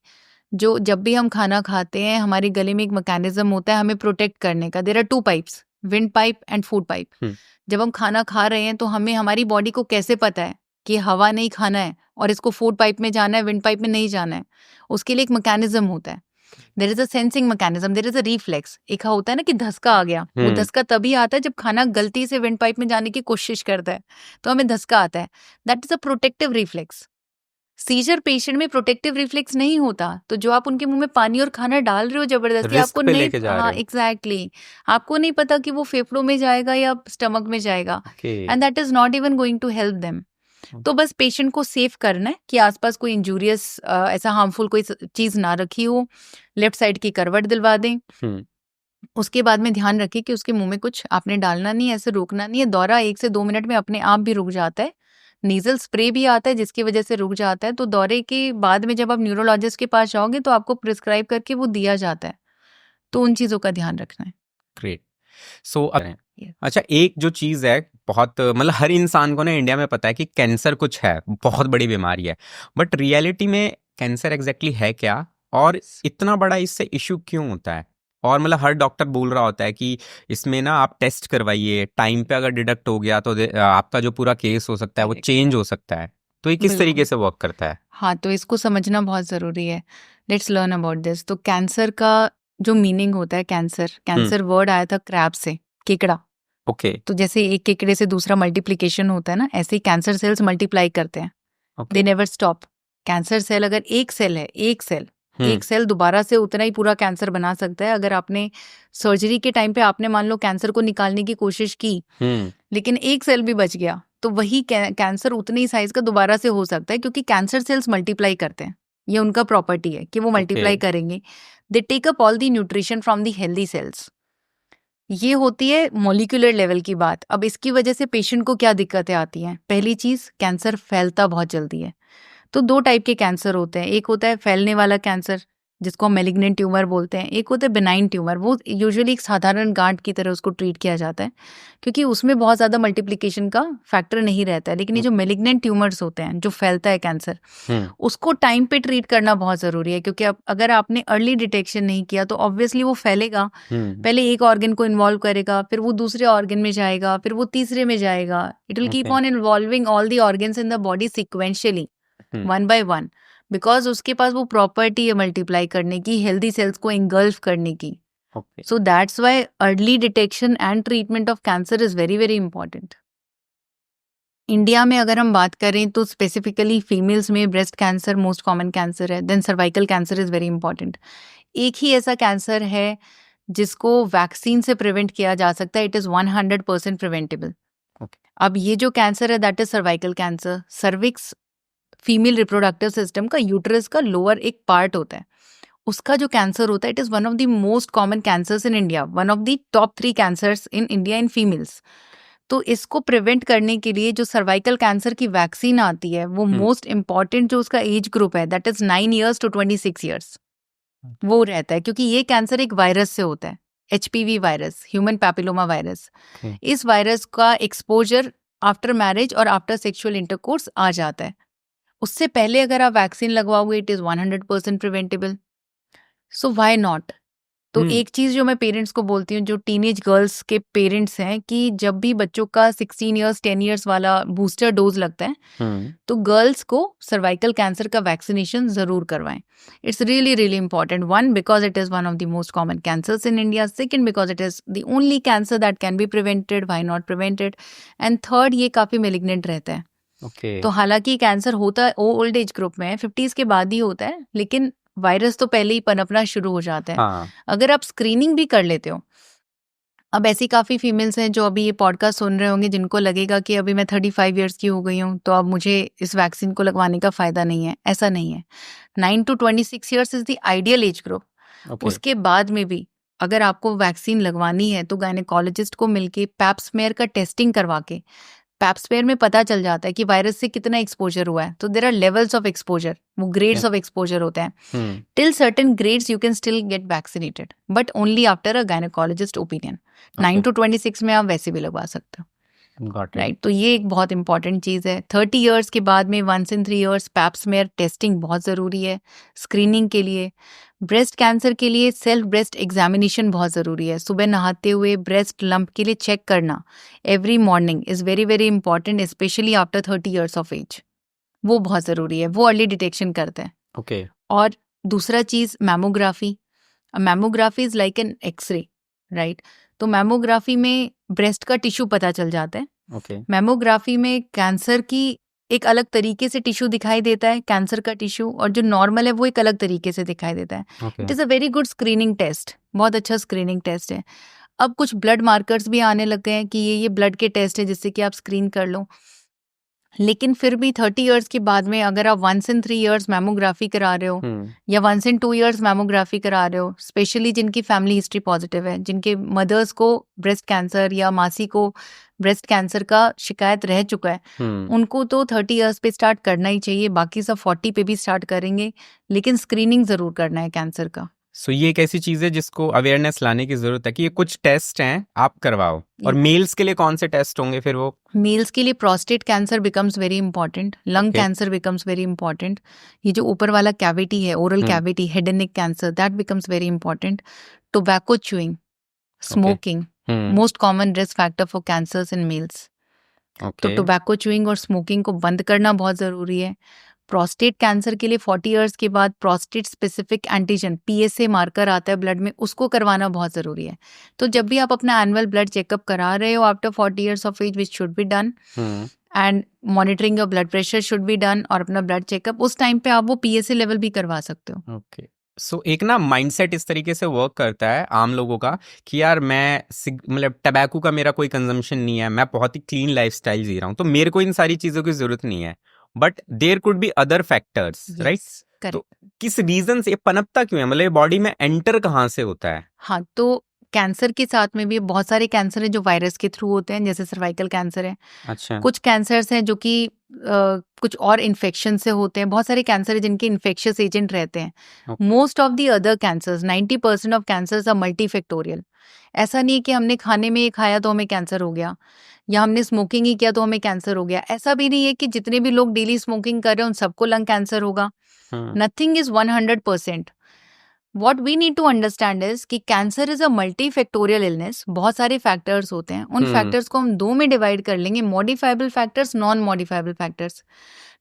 जो जब भी हम खाना खाते हैं हमारे गले में एक मैकेनिज्म होता है हमें प्रोटेक्ट करने का, there are 2 pipes, wind pipe and food pipe. जब हम खाना खा रहे हैं तो हमें हमारी बॉडी को कैसे पता है कि हवा नहीं खाना है और इसको फूड पाइप में जाना है, विंड पाइप में नहीं जाना है? उसके लिए एक मैकेनिज्म होता है, there is a sensing mechanism, there is a reflex. एक होता है ना कि धसका आ गया, वो धसका तभी आता है जब खाना गलती से विंड पाइप में जाने की कोशिश करता है, तो हमें धसका आता है, that is a protective reflex. Seizure patient में प्रोटेक्टिव रिफ्लेक्स नहीं होता, तो जो आप उनके मुंह में पानी और खाना डाल रहे हो जबरदस्ती, आपको नहीं, हाँ एग्जैक्टली, आपको नहीं पता कि वो फेफड़ों में जाएगा या स्टमक में जाएगा, and that is not even going to help them. तो बस पेशेंट को सेफ करना है कि आसपास कोई इंजूरियस ऐसा हार्मफुल कोई चीज ना रखी हो, लेफ्ट साइड की करवट दिलवा दें। उसके बाद में ध्यान रखें कि उसके मुंह में कुछ आपने डालना नहीं है, ऐसे रोकना नहीं है। दौरा 1 से 2 मिनट में अपने आप भी रुक जाता है, नीजल स्प्रे भी आता है जिसकी वजह से रुक जाता है। तो दौरे के बाद में जब आप न्यूरोलॉजिस्ट के पास जाओगे तो आपको प्रिस्क्राइब करके वो दिया जाता है, तो उन चीजों का ध्यान रखना है। ग्रेट। सो अच्छा, एक जो चीज है बहुत, मतलब हर इंसान को ना इंडिया में पता है कि कैंसर कुछ है, बहुत बड़ी बीमारी है, बट रियलिटी में कैंसर एग्जैक्टली है क्या, और इतना बड़ा इससे इशू क्यों होता है? और मतलब हर डॉक्टर बोल रहा होता है कि इसमें ना आप टेस्ट करवाइए, टाइम पे अगर डिडक्ट हो गया तो आपका जो पूरा केस हो सकता है वो चेंज हो सकता है। तो ये किस तरीके से वर्क करता है? हाँ, तो इसको समझना बहुत जरूरी है। Let's learn about this. तो कैंसर का जो मीनिंग होता है, कैंसर वर्ड आया था क्रैब से, केकड़ा। तो जैसे एक केकड़े से दूसरा मल्टीप्लिकेशन होता है ना, ऐसे ही कैंसर सेल्स मल्टीप्लाई करते हैं, they never stop. Cancer cell अगर एक सेल है, एक सेल दोबारा से उतना ही पूरा कैंसर बना सकता है। अगर आपने सर्जरी के टाइम पे आपने मान लो कैंसर को निकालने की कोशिश की, लेकिन एक सेल भी बच गया, तो वही कैंसर उतनी ही साइज का दोबारा से हो सकता है, क्योंकि कैंसर सेल्स मल्टीप्लाई करते हैं, ये उनका प्रॉपर्टी है कि वो मल्टीप्लाई करेंगे। They take up all the nutrition from the healthy cells. ये होती है मॉलिक्यूलर लेवल की बात। अब इसकी वजह से पेशेंट को क्या दिक्कतें आती हैं? पहली चीज़, कैंसर फैलता बहुत जल्दी है। तो 2 टाइप के कैंसर होते हैं। एक होता है फैलने वाला कैंसर, जिसको हम मैलिग्नेंट ट्यूमर बोलते हैं। एक होता है बेनाइन ट्यूमर, वो यूजुअली एक साधारण गांठ की तरह उसको ट्रीट किया जाता है, क्योंकि उसमें बहुत ज़्यादा मल्टीप्लिकेशन का फैक्टर नहीं रहता है। लेकिन ये जो मैलिग्नेंट ट्यूमर्स होते हैं, जो फैलता है कैंसर, उसको टाइम पे ट्रीट करना बहुत ज़रूरी है, क्योंकि अब अगर आपने अर्ली डिटेक्शन नहीं किया तो ऑब्वियसली वो फैलेगा। पहले एक ऑर्गन को इन्वॉल्व करेगा, फिर वो दूसरे ऑर्गन में जाएगा, फिर वो तीसरे में जाएगा। It will keep on involving all the organs in the body sequentially, one by one, because उसके पास वो प्रॉपर्टी है मल्टीप्लाई करने की, हेल्दी सेल्स को इंगल्फ करने की। So that's why early detection and treatment of cancer is very very important. India में अगर हम बात करें तो स्पेसिफिकली फीमेल्स में breast cancer most common cancer है, then cervical cancer is very important. एक ही ऐसा कैंसर है जिसको वैक्सीन से प्रिवेंट किया जा सकता है, इट इज 100% प्रिवेंटेबल। अब ये जो कैंसर है that is cervical cancer. Cervix female reproductive system का, यूट्रस का लोअर एक पार्ट होता है, उसका जो कैंसर होता है, it is one of the most common cancers in India, one of the top 3 cancers in India in females. तो इसको प्रिवेंट करने के लिए जो सर्वाइकल कैंसर की वैक्सीन आती है, वो मोस्ट इंपॉर्टेंट जो उसका एज ग्रुप है that is 9 years to 26 years वो रहता है, क्योंकि ये कैंसर एक वायरस से होता है, HPV virus, human papilloma virus. इस वायरस का एक्सपोजर आफ्टर मैरिज और आफ्टर सेक्सुअल इंटरकोर्स आ जाता है। उससे पहले अगर आप वैक्सीन लगवाओगे it is 100% preventable. So why not? तो एक चीज जो मैं पेरेंट्स को बोलती हूँ, जो टीनेज गर्ल्स के पेरेंट्स हैं, कि जब भी बच्चों का 16 years 10 years वाला बूस्टर डोज लगता है तो गर्ल्स को सर्वाइकल कैंसर का वैक्सीनेशन जरूर करवाएं। It's really really important, one because it is one of the most common cancers in India, second because it is the only cancer that can be prevented, why not prevented, and third ये काफी malignant रहता है। तो हालांकि cancer होता है old age group में, 50s के बाद ही होता है, लेकिन वायरस तो पहले ही पनपना शुरू हो जाता है। अगर आप स्क्रीनिंग भी कर लेते हो, अब ऐसी काफ़ी फीमेल्स हैं जो अभी ये पॉडकास्ट सुन रहे होंगे, जिनको लगेगा कि अभी मैं 35 years की हो गई हूँ तो अब मुझे इस वैक्सीन को लगवाने का फ़ायदा नहीं है। ऐसा नहीं है। 9 to 26 years is the ideal age group. उसके बाद में भी अगर आपको वैक्सीन लगवानी है तो गायनेकोलॉजिस्ट को मिलके पैप स्मेयर का टेस्टिंग करवा के, पैप स्मेयर में पता चल जाता है कि वायरस से कितना एक्सपोजर हुआ है। तो there are levels of exposure, वो ग्रेड्स ऑफ एक्सपोजर होते हैं। Till certain grades you can still get vaccinated, but only after a gynaecologist opinion. 9 to 26 में आप वैसे भी लगवा सकते हो, राइट? तो ये एक बहुत इंपॉर्टेंट चीज़ है। 30 years के बाद में 1 in 3 years pap smear testing बहुत ज़रूरी है स्क्रीनिंग के लिए। ब्रेस्ट कैंसर के लिए सेल्फ ब्रेस्ट एग्जामिनेशन बहुत ज़रूरी है। सुबह नहाते हुए ब्रेस्ट लंप के लिए चेक करना every morning is very very important, specially after 30 years of age. वो बहुत ज़रूरी है, वो अर्ली डिटेक्शन करते हैं। और दूसरा चीज़ mammography. Mammography is like an x-ray, right? तो मैमोग्राफी में ब्रेस्ट का टिश्यू पता चल जाता है। मैमोग्राफी में कैंसर की एक अलग तरीके से टिश्यू दिखाई देता है, कैंसर का टिश्यू, और जो नॉर्मल है वो एक अलग तरीके से दिखाई देता है। It is a very good screening test, बहुत अच्छा स्क्रीनिंग टेस्ट है। अब कुछ ब्लड मार्कर्स भी आने लग गए हैं कि ये ब्लड के टेस्ट है जिससे कि आप स्क्रीन कर लो। लेकिन फिर भी 30 years के बाद में अगर आप 1 in 3 years मैमोग्राफी करा रहे हो या 1 in 2 years मैमोग्राफी करा रहे हो, स्पेशली जिनकी फैमिली हिस्ट्री पॉजिटिव है, जिनके मदर्स को ब्रेस्ट कैंसर या मासी को ब्रेस्ट कैंसर का शिकायत रह चुका है, उनको तो 30 years पे स्टार्ट करना ही चाहिए। बाकी सब 40 पे भी स्टार्ट करेंगे, लेकिन स्क्रीनिंग जरूर करना है कैंसर का। सो ये एक ऐसी चीज है जिसको अवेयरनेस लाने की जरूरत है कि ये कुछ टेस्ट हैं, आप करवाओ। और मेल्स के लिए कौन से टेस्ट होंगे फिर? वो मेल्स के लिए prostate cancer becomes very important, lung cancer becomes very important, ये जो ऊपर वाला कैविटी है, oral cavity, head and neck cancer, that becomes very important. Tobacco chewing, smoking, most common risk factor for cancers in males. तो tobacco chewing और smoking को बंद करना बहुत जरूरी है। प्रोस्टेट कैंसर के लिए 40 years के बाद prostate specific antigen PSA marker आता है ब्लड में, उसको करवाना बहुत ज़रूरी है। तो जब भी आप अपना एनुअल ब्लड चेकअप करा रहे हो after 40 years of age, which should be done, and monitoring your blood pressure should be done, और अपना ब्लड चेकअप उस टाइम पे आप वो PSA लेवल भी करवा सकते हो। सो एक ना माइंडसेट इस तरीके से वर्क करता है आम लोगों का कि यार मैं मतलब टबैको का मेरा कोई कंजम्पशन नहीं है, मैं बहुत ही क्लीन लाइफस्टाइल जी रहा हूँ, तो मेरे को इन सारी चीज़ों की जरूरत नहीं है। But there could be other factors, right? तो किस रीजन से ये पनपता क्यों है, मतलब बॉडी में एंटर कहाँ से होता है? हाँ, तो कैंसर के साथ में भी बहुत सारे कैंसर हैं जो वायरस के थ्रू होते हैं, जैसे सर्वाइकल कैंसर है। अच्छा। कुछ कैंसर्स हैं जो कि कुछ और इन्फेक्शन से होते हैं। बहुत सारे कैंसर है जिनके इन्फेक्शियस एजेंट रहते हैं। Okay. Most of the other cancers 90% of cancers are multifactorial. ऐसा नहीं है कि हमने खाने में ये खाया तो हमें कैंसर हो गया, या हमने स्मोकिंग ही किया तो हमें कैंसर हो गया। ऐसा भी नहीं है कि जितने भी लोग डेली स्मोकिंग कर रहे हैं उन सबको लंग कैंसर होगा। Nothing is 100%। What we need to understand is कि cancer is a multifactorial illness. बहुत सारे फैक्टर्स होते हैं। उन फैक्टर्स को हम दो में डिवाइड कर लेंगे, modifiable factors, non modifiable factors.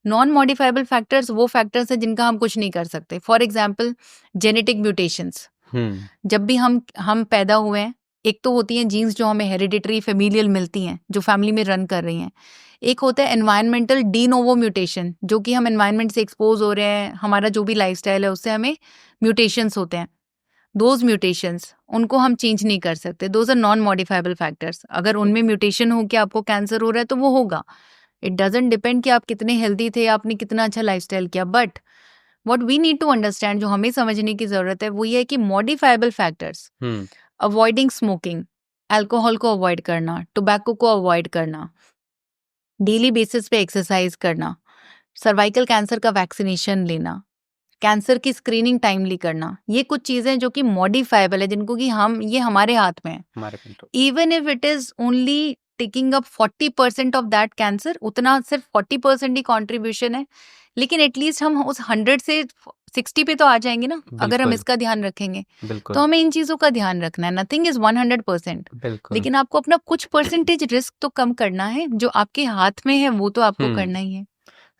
Non modifiable factors वो फैक्टर्स हैं जिनका हम कुछ नहीं कर सकते। For example genetic mutations. जब भी हम पैदा हुए हैं, एक तो होती हैं जीन्स जो हमें हेरिडिटरी फेमिलियल मिलती हैं, जो फैमिली में रन कर रही हैं। एक होता है एनवायरमेंटल डी नोवो म्यूटेशन, जो कि हम एनवायरमेंट से एक्सपोज हो रहे हैं, हमारा जो भी लाइफस्टाइल है उससे हमें म्यूटेशंस होते हैं। दोज म्यूटेशंस उनको हम चेंज नहीं कर सकते। Those are non modifiable factors. अगर उनमें म्यूटेशन हो के आपको कैंसर हो रहा है तो वो होगा। इट डजंट डिपेंड कि आप कितने हेल्दी थे, आपने कितना अच्छा लाइफस्टाइल किया। But what we need to understand, जो हमें समझने की जरूरत है, वो ये है कि modifiable factors, avoiding smoking, alcohol को अवॉइड करना, टोबैको को अवॉइड करना, डेली बेसिस पे एक्सरसाइज करना, सर्वाइकल कैंसर का वैक्सीनेशन लेना, कैंसर की स्क्रीनिंग टाइमली करना, ये कुछ चीजें जो कि मॉडिफाइबल है, जिनको कि हम ये हमारे हाथ में है। Even if it is only taking up 40% of that cancer, उतना सिर्फ 40% ही कॉन्ट्रीब्यूशन है, लेकिन एटलीस्ट हम उस 100 से 60 पे तो आ जाएंगे ना, अगर हम इसका ध्यान रखेंगे। तो हमें इन चीजों का ध्यान रखना है। नथिंग इज 100%, लेकिन आपको अपना कुछ परसेंटेज रिस्क तो कम करना है। जो आपके हाथ में है वो तो आपको करना ही है।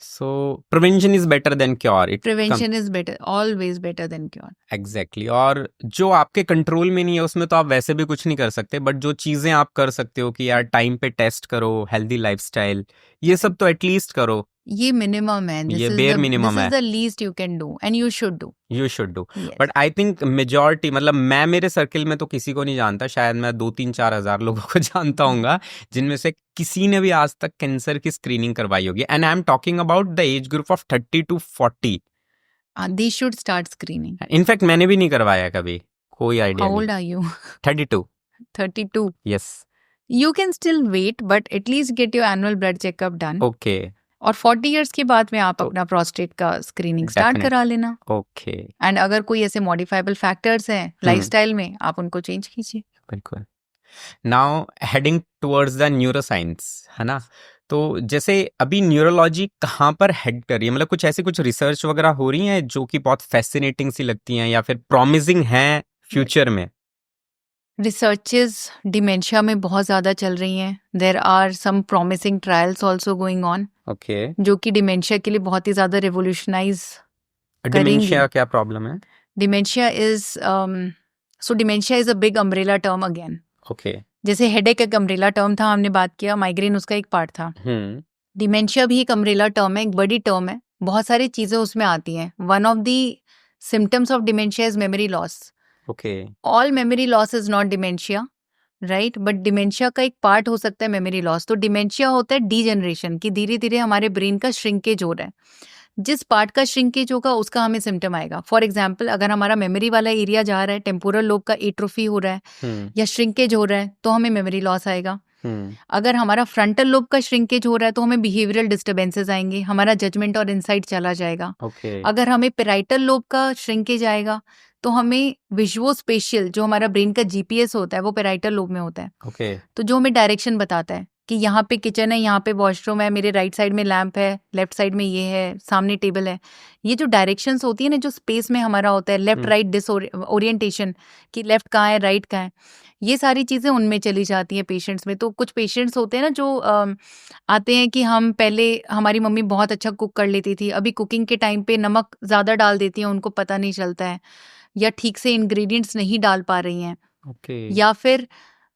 So prevention is better than cure. Prevention is better, always better than cure. Exactly. और जो आपके कंट्रोल में नहीं है उसमें तो आप वैसे भी कुछ नहीं कर सकते, बट जो चीजें आप कर सकते हो कि यार टाइम पे टेस्ट करो, हेल्दी लाइफस्टाइल, ये सब तो एटलीस्ट करो। ये मिनिमम है, ये बेयर मिनिमम है। This is the least you can do and you should do. But I think majority, मतलब मैं मेरे सर्किल में तो किसी को नहीं जानता, शायद मैं 2-3-4 हजार लोगों को जानता हूँगा जिनमें से किसी ने भी आज तक कैंसर की स्क्रीनिंग करवाई होगी। And I am talking about the age group of 30 to 40। They should start screening. In fact मैंने भी नहीं करवाया कभी, कोई आइडिया नहीं। How old are you? 32. 32. Yes. You can still wait, but at least get your annual blood checkup done. Okay. और 40 years के बाद में आप अपना प्रोस्टेट का स्क्रीनिंग स्टार्ट करा लेना। ओके। एंड अगर कोई ऐसे मॉडिफाइबल फैक्टर्स हैं लाइफस्टाइल में, आप उनको चेंज कीजिए। बिल्कुल। Now heading towards the neuroscience, है ना? तो जैसे अभी न्यूरोलॉजी कहाँ पर हेड कर रही है, मतलब कुछ ऐसी कुछ रिसर्च वगैरह हो रही हैं जो कि बहुत फैसिनेटिंग सी लगती हैं या फिर प्रॉमिसिंग हैं फ्यूचर में? रिसर्चेस डिमेंशिया में बहुत ज़्यादा चल रही हैं। There are some promising trials also going on, okay, जो कि डिमेंशिया के लिए बहुत ही ज़्यादा रिवोल्यूशनाइज डिमेंशिया क्या प्रॉब्लम है? Dementia is a big umbrella term again. Okay. जैसे हेडेक एक अम्ब्रेला टर्म था, हमने बात किया, माइग्रेन उसका एक पार्ट था। डिमेंशिया भी एक अम्ब्रेला टर्म है, एक बड़ी टर्म है, बहुत सारी चीजें उसमें आती हैं। One of the symptoms of dementia is memory loss. Okay. All memory loss is not dementia, right? But dementia का एक पार्ट हो सकता है मेमोरी लॉस। तो डिमेंशिया होता है डीजनरेशन, की धीरे धीरे हमारे ब्रेन का श्रिंकेज हो रहा है। जिस पार्ट का श्रिंकेज होगा उसका हमें सिम्टम आएगा। फॉर एग्जाम्पल, अगर हमारा मेमोरी वाला एरिया जा रहा है, टेम्पोरल लोब का एट्रोफी हो रहा है या श्रिंकेज हो रहा है, तो हमें मेमोरी लॉस आएगा। अगर हमारा फ्रंटल लोब का श्रिंकेज हो रहा है तो हमें बिहेवियरल डिस्टर्बेंसेस आएंगे, हमारा जजमेंट और इनसाइट चला जाएगा। अगर हमें पेराइटल लोब का श्रिंकेज आएगा तो हमें विजुओ स्पेशियल, जो हमारा ब्रेन का जीपीएस होता है, वो पेराइटल लोब में होता है। तो जो हमें डायरेक्शन बताता है कि यहाँ पे किचन है, यहाँ पे वॉशरूम है, मेरे राइट साइड में लैंप है, लेफ्ट साइड में ये है, सामने टेबल है। ये जो डायरेक्शंस होती है ना, जो स्पेस में हमारा होता है, लेफ्ट राइट डिसओरिएंटेशन, कि लेफ्ट कहाँ है, राइट कहाँ है, ये सारी चीज़ें उनमें चली जाती हैं पेशेंट्स में। तो कुछ पेशेंट्स होते हैं ना जो आते हैं कि हम पहले, हमारी मम्मी बहुत अच्छा कुक कर लेती थी, अभी कुकिंग के टाइम पे नमक ज़्यादा डाल देती है, उनको पता नहीं चलता है, या ठीक से इंग्रेडिएंट्स नहीं डाल पा रही हैं। या फिर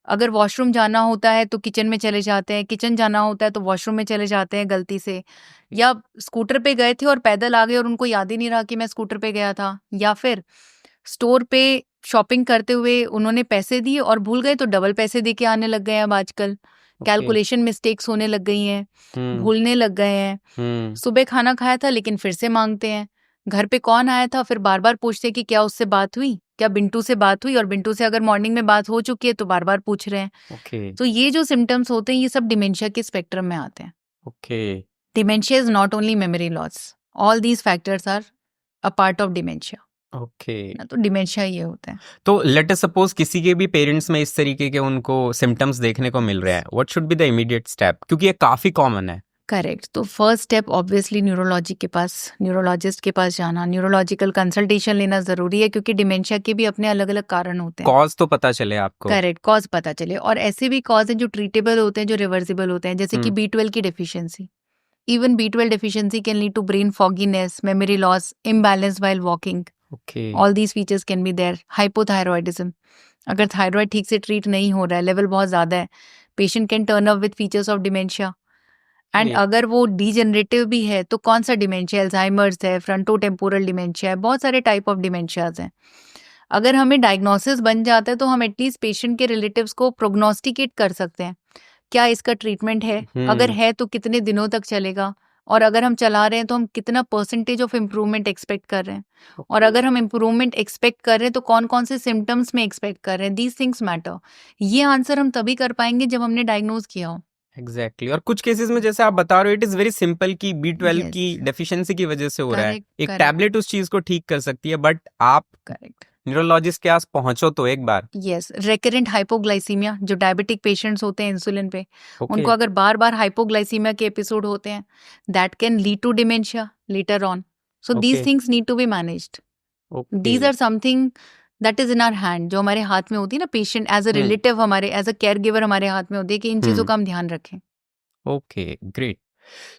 अगर वॉशरूम जाना होता है तो किचन में चले जाते हैं, किचन जाना होता है तो वॉशरूम में चले जाते हैं गलती से, या स्कूटर पे गए थे और पैदल आ गए और उनको याद ही नहीं रहा कि मैं स्कूटर पे गया था, या फिर स्टोर पे शॉपिंग करते हुए उन्होंने पैसे दिए और भूल गए तो डबल पैसे दे के आने लग गए हैं। अब आजकल कैलकुलेशन मिस्टेक्स होने लग गई हैं, भूलने लग गए हैं। सुबह खाना खाया था लेकिन फिर से मांगते हैं, घर पे कौन आया था, फिर बार बार पूछते कि क्या उससे बात हुई, क्या बिंटू से बात हुई, और बिंटू से अगर मॉर्निंग में बात हो चुकी है तो बार बार पूछ रहे हैं। ओके तो ये जो सिम्टम्स होते हैं ये सब डिमेंशिया के स्पेक्ट्रम में आते हैं। Okay dementia is not only memory loss, all these factors are a part of dementia. Okay. तो डिमेंशिया ये होता है। तो लेट अस सपोज किसी के भी पेरेंट्स में इस तरीके के उनको सिम्टम्स देखने को मिल रहे हैं, what should be the immediate step, क्योंकि ये काफी कॉमन है। करेक्ट। तो फर्स्ट स्टेप ऑब्वियसली न्यूरोलॉजिस्ट के पास जाना, न्यूरोलॉजिकल कंसल्टेशन लेना जरूरी है, क्योंकि डिमेंशिया के भी अपने अलग अलग कारण होते हैं। कॉज तो पता चले आपको। करेक्ट, कॉज पता चले। और ऐसे भी कॉज हैं जो ट्रीटेबल होते हैं, जो रिवर्सिबल होते हैं, जैसे कि B12 की deficiency. Even B12 deficiency can lead to brain fogginess, memory loss, imbalance while walking. Okay. All these features can be there. Hypothyroidism. अगर थायराइड ठीक से ट्रीट नहीं हो रहा है, लेवल बहुत ज़्यादा है, patient can turn up with features of dementia. And अगर वो डीजनरेटिव भी है तो कौन सा डिमेंशिया, अल्जाइमर्स है, फ्रंटोटेम्पोरल डिमेंशिया है, बहुत सारे टाइप ऑफ डिमेंशियाज हैं। अगर हमें डायग्नोसिस बन जाता है तो हम एटलीस्ट पेशेंट के रिलेटिव्स को प्रोग्नोस्टिकेट कर सकते हैं, क्या इसका ट्रीटमेंट है, अगर है तो कितने दिनों तक चलेगा, और अगर हम चला रहे हैं तो हम कितना परसेंटेज ऑफ इम्प्रूवमेंट एक्सपेक्ट कर रहे हैं, और अगर हम इम्प्रूवमेंट एक्सपेक्ट कर रहे हैं तो कौन कौन से सिम्टम्स में एक्सपेक्ट कर रहे हैं। These things matter. ये आंसर हम तभी कर पाएंगे जब हमने डायग्नोज किया हो। एग्जैक्टली। और कुछ केसेस में जैसे आप बता रहे हो, इट इज वेरी सिंपल कि B12 Yes. की डेफिशिएंसी की वजह से हो रहा है, Correct, एक correct. टैबलेट उस चीज को ठीक कर सकती है, बट आप करेक्ट। न्यूरोलॉजिस्ट के पास पहुंचो तो एक बार। यस, रेकरेंट हाइपोग्लाइसीमिया, जो डायबिटिक पेशेंट्स होते हैं इंसुलिन पे, Okay. उनको अगर बार बार हाइपोग्लाइसीमिया के एपिसोड होते हैं, that can lead to dementia later on. So these Okay. Things need to be managed. Okay. These are something that is in our hand, जो हमारे हाथ में होती है ना, पेशेंट एज अ रिलेटिव, हमारे एज अ केयर गिवर हमारे हाथ में होती है कि इन चीजों का हम ध्यान रखें। Okay great.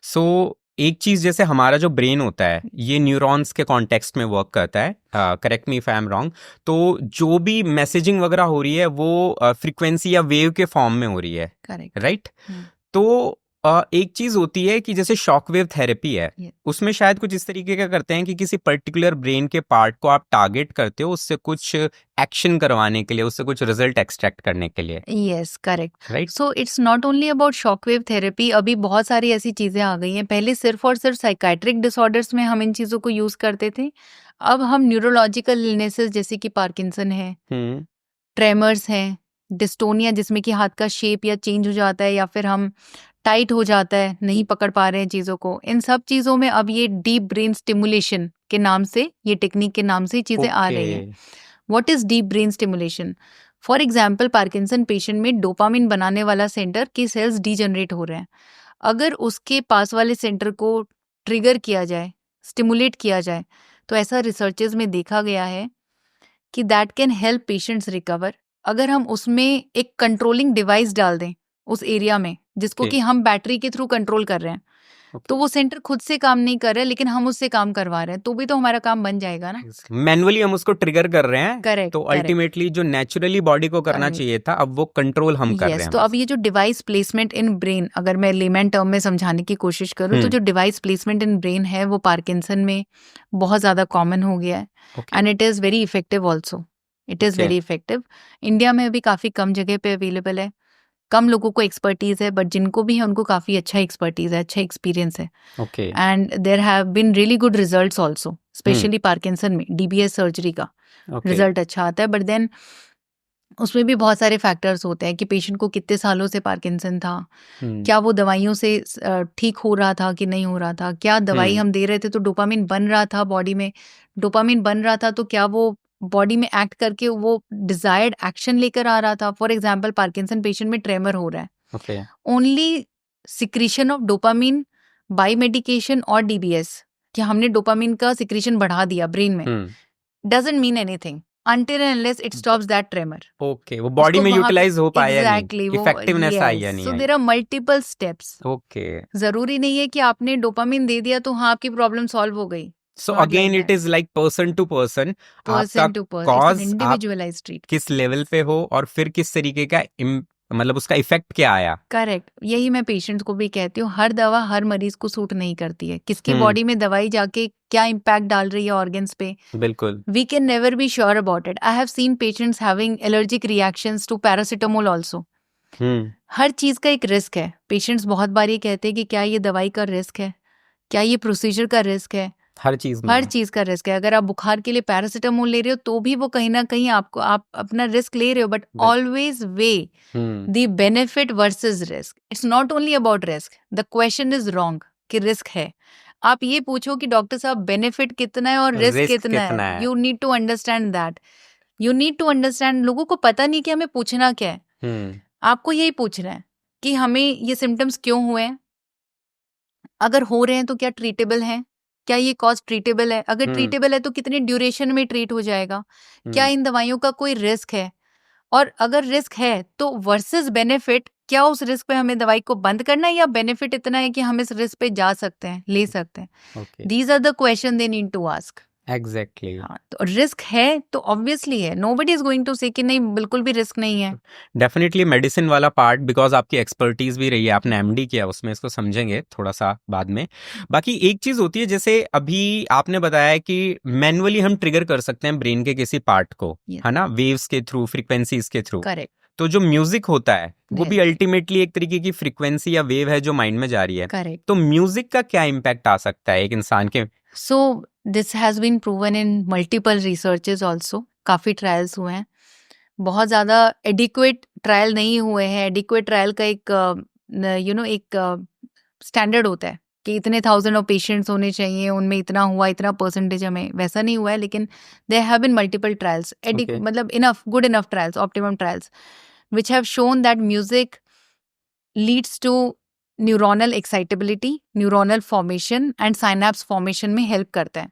सो एक चीज, जैसे हमारा जो ब्रेन होता है ये न्यूरॉन्स के कॉन्टेक्स्ट में वर्क करता है, correct me if I am wrong, तो जो भी मैसेजिंग वगैरह हो रही है वो फ्रीक्वेंसी या वेव के फॉर्म में हो रही है, करेक्ट, राइट? तो एक चीज होती है कि जैसे शॉक वेव थेरेपी है, Yeah. उसमें शायद कुछ इस तरीके का करते हैं कि किसी पर्टिकुलर ब्रेन के पार्ट को आप टारगेट करते हो, उससे कुछ एक्शन करवाने के लिए, उससे कुछ रिजल्ट एक्सट्रैक्ट करने के लिए। Yes, correct. Right. So it's not only about shockwave therapy, अभी बहुत सारी ऐसी चीजें आ गई हैं। पहले सिर्फ और सिर्फ साइकाइट्रिक डिसऑर्डर्स में हम इन चीजों को यूज करते थे, अब हम न्यूरोलॉजिकल इलनेसेस जैसे कि पार्किंसन है, ट्रेमर्स हैं, डिस्टोनिया जिसमें कि हाथ का शेप या चेंज हो जाता है, या फिर हम टाइट हो जाता है, नहीं पकड़ पा रहे हैं चीज़ों को, इन सब चीज़ों में अब ये डीप ब्रेन स्टिमुलेशन के नाम से, ये टेक्निक के नाम से चीज़ें आ रही हैं। What is deep brain stimulation? For example, Parkinson patient में डोपामिन बनाने वाला सेंटर के सेल्स डीजनरेट हो रहे हैं, अगर उसके पास वाले सेंटर को ट्रिगर किया जाए, स्टिमुलेट किया जाए, तो ऐसा रिसर्चेज में देखा गया है कि that can help patients recover. अगर हम उसमें एक कंट्रोलिंग डिवाइस डाल दें उस एरिया में, जिसको कि हम बैटरी के थ्रू कंट्रोल कर रहे हैं, तो वो सेंटर खुद से काम नहीं कर रहा है, लेकिन हम उससे काम करवा रहे हैं, तो भी तो हमारा काम बन जाएगा ना। मैनुअली हम उसको ट्रिगर कर रहे हैं। करेक्ट। तो अल्टीमेटली जो नेचुरली बॉडी को करना चाहिए था, अब वो कंट्रोल हम कर रहे हैं। तो अब ये जो डिवाइस प्लेसमेंट इन ब्रेन, अगर मैं लेमैन टर्म में समझाने की कोशिश करूँ, तो जो डिवाइस प्लेसमेंट इन ब्रेन है वो पार्किंसन में बहुत ज्यादा कॉमन हो गया है, and it is very effective also. It is very effective. India में अभी काफी कम जगह पे अवेलेबल है, कम लोगों को एक्सपर्टीज है, बट जिनको भी है उनको काफी अच्छा एक्सपर्टीज है, अच्छा एक्सपीरियंस है। And there have been really good results also, specially Parkinson में DBS सर्जरी का रिजल्ट अच्छा आता है। बट देन उसमें भी बहुत सारे फैक्टर्स होते हैं कि पेशेंट को कितने सालों से पार्किंसन था, क्या वो दवाइयों से ठीक हो रहा था कि नहीं हो रहा था, क्या दवाई हम दे रहे थे तो डोपामिन बन रहा था बॉडी में, डोपामिन बन रहा था तो क्या वो बॉडी में एक्ट करके वो डिजायर्ड एक्शन लेकर आ रहा था। फॉर एग्जाम्पल, पार्किंसन पेशेंट में ट्रेमर हो रहा है, only secretion of dopamine by medication और DBS, कि हमने डोपामिन का सिक्रीशन बढ़ा दिया ब्रेन में, doesn't mean anything until and unless it stops that tremor. Okay, वो बॉडी में यूटिलाइज हो पाया exactly, नहीं, इफेक्टिवनेस आई या नहीं। So there are multiple steps. Okay. जरूरी नहीं है कि आपने डोपामिन दे दिया तो हाँ आपकी प्रॉब्लम सॉल्व हो गई। So again it is like person to person, person to person, cause individualized treatment, किस लेवल पे हो और फिर किस तरीके का मतलब उसका इफेक्ट क्या आया। करेक्ट। यही मैं पेशेंट्स को भी कहती हूँ, हर दवा हर मरीज को सूट नहीं करती है, किसकी बॉडी में दवाई जाके क्या इम्पैक्ट डाल रही है ऑर्गन्स पे, बिल्कुल we can never be sure about it. I have seen patients having allergic reactions to paracetamol also. हर चीज का एक रिस्क है। पेशेंट्स बहुत बार ये कहते हैं कि क्या ये दवाई का रिस्क है, क्या ये प्रोसीजर का रिस्क है, हर चीज में हर चीज का रिस्क है। अगर आप बुखार के लिए पैरासिटामोल ले रहे हो तो भी वो कहीं ना कहीं आप अपना रिस्क ले रहे हो, but always way the benefit versus risk. It's not only about risk, the question is wrong कि रिस्क है। आप ये पूछो कि डॉक्टर साहब बेनिफिट कितना है और रिस्क कितना है। You need to understand that, you need to understand. लोगों को पता नहीं कि हमें पूछना क्या है। आपको यही पूछना है कि हमें ये सिम्टम्स क्यों हुए हैं, अगर हो रहे हैं तो क्या ट्रीटेबल हैं, क्या ये कॉज ट्रीटेबल है, अगर ट्रीटेबल है तो कितने ड्यूरेशन में ट्रीट हो जाएगा, क्या इन दवाइयों का कोई रिस्क है, और अगर रिस्क है तो वर्सेस बेनिफिट, क्या उस रिस्क पे हमें दवाई को बंद करना है या बेनिफिट इतना है कि हम इस रिस्क पे जा सकते हैं, ले सकते हैं। These are the question they need to ask. Exactly. हाँ, तो रिस्क है तो ऑब्वियसली है, नोबडी इज गोइंग टू से कि नहीं बिल्कुल भी रिस्क नहीं है। डेफिनेटली मेडिसिन वाला पार्ट, बिकॉज आपकी एक्सपर्टीज भी रही है, आपने एमडी किया उसमें, इसको समझेंगे थोड़ा सा बाद में। बाकी एक चीज होती है, जैसे अभी आपने बताया कि मैनुअली हम ट्रिगर कर सकते हैं ब्रेन के किसी पार्ट को, है ना, वेव्स के थ्रू, फ्रीक्वेंसीज के थ्रू। करेक्ट। तो जो म्यूजिक होता है वो भी अल्टीमेटली एक तरीके की फ्रीक्वेंसी या वेव है जो माइंड में जा रही है। करेक्ट। तो म्यूजिक का क्या इम्पैक्ट आ सकता है एक इंसान के? So this has been proven in multiple researches also, काफी ट्रायल्स हुए हैं, बहुत ज्यादा एडिक्वेट ट्रायल नहीं हुए हैं। एडिक्वेट ट्रायल का एक एक स्टैंडर्ड होता है कि इतने 1000 ऑफ पेशेंट्स होने चाहिए, उनमें इतना हुआ, इतना परसेंटेज, हमें वैसा नहीं हुआ है, लेकिन there have been multiple trials, मतलब enough good enough trials, optimum trials which have shown that music leads to neuronal excitability, neuronal formation and synapse formation में help करता है।